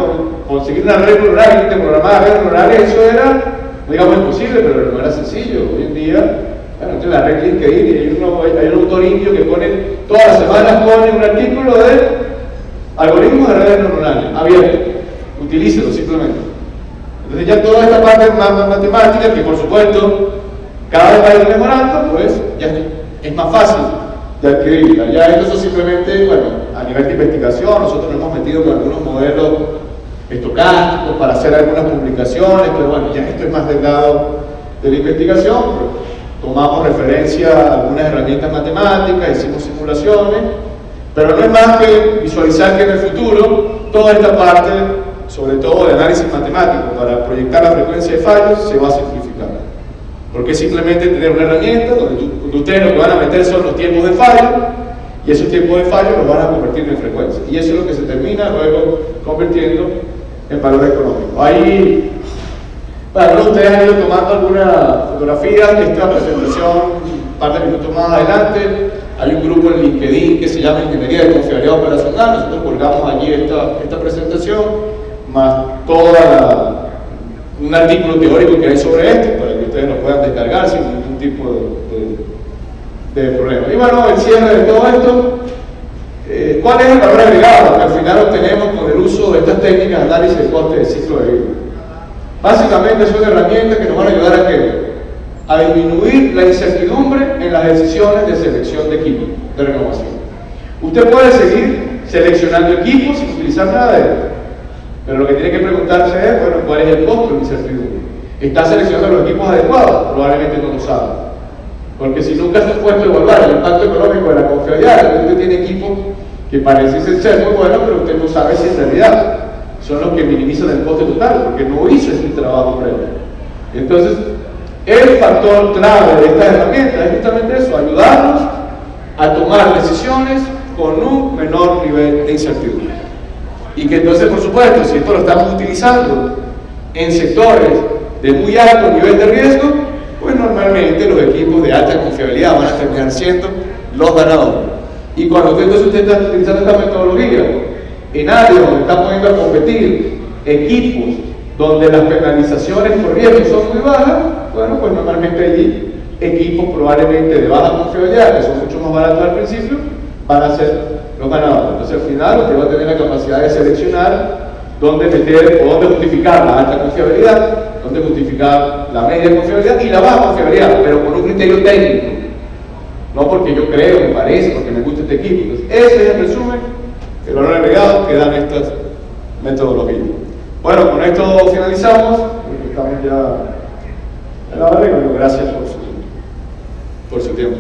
conseguir una red neuronal y programar redes neurales, eso era, digamos, imposible, pero no era sencillo. Hoy en día, bueno, entre la red LinkedIn y hay un autor indio que pone, todas las semanas pone un artículo de algoritmos de redes neuronales, abierto, utilícelo simplemente. Entonces ya toda esta parte más matemática, que por supuesto cada vez va a ir mejorando, pues ya es más fácil de adquirirla. Ya esto es simplemente, bueno, a nivel de investigación, nosotros nos hemos metido con algunos modelos estocásticos para hacer algunas publicaciones, pero bueno, ya esto es más del lado de la investigación. Tomamos referencia a algunas herramientas matemáticas, hicimos simulaciones, pero no es más que visualizar que en el futuro toda esta parte, sobre todo de análisis matemático para proyectar la frecuencia de fallos, se va a simplificar. Porque es simplemente tener una herramienta donde ustedes lo que van a meter son los tiempos de fallo, y esos tiempos de fallo los van a convertir en frecuencia. Y eso es lo que se termina luego convirtiendo en valor económico. Ahí, bueno, ustedes han ido tomando alguna fotografía de esta presentación un par de minutos más adelante. Hay un grupo en LinkedIn que se llama Ingeniería de Confiabilidad Operacional. Nosotros colgamos allí esta presentación, más un artículo teórico que hay sobre esto, para que ustedes lo puedan descargar sin ningún tipo de problema. Y bueno, el cierre de todo esto, ¿cuál es el valor agregado que al final obtenemos con el uso de estas técnicas de análisis de coste de ciclo de vida? Básicamente son herramientas que nos van a ayudar a disminuir la incertidumbre en las decisiones de selección de equipos de renovación. Usted puede seguir seleccionando equipos sin utilizar nada de ellos, pero lo que tiene que preguntarse es, bueno, ¿cuál es el costo de la incertidumbre? ¿Está seleccionando los equipos adecuados? Probablemente no lo sabe. Porque si nunca se ha puesto a evaluar el impacto económico de la confiabilidad, usted tiene equipos que parecen ser muy buenos, pero usted no sabe si en realidad son los que minimizan el coste total, porque no hizo este trabajo previo. Entonces, el factor clave de esta herramienta es justamente eso, ayudarnos a tomar decisiones con un menor nivel de incertidumbre. Y que entonces, por supuesto, si esto lo estamos utilizando en sectores de muy alto nivel de riesgo, pues normalmente los equipos de alta confiabilidad van a terminar siendo los ganadores. Y cuando usted está utilizando esta metodología en áreas donde está poniendo a competir equipos donde las penalizaciones por riesgo son muy bajas, bueno, pues normalmente allí equipos probablemente de baja confiabilidad, que son mucho más baratos al principio, van a ser los ganadores. Entonces al final usted va a tener la capacidad de seleccionar dónde meter o dónde justificar la alta confiabilidad, dónde justificar la media confiabilidad y la baja confiabilidad, pero con un criterio técnico. No porque yo creo, me parece, porque me gusta este equipo. Entonces, ese es el resumen, el valor agregado que dan estas metodologías. Bueno, con esto finalizamos, porque estamos ya en la hora y bueno, gracias por su tiempo.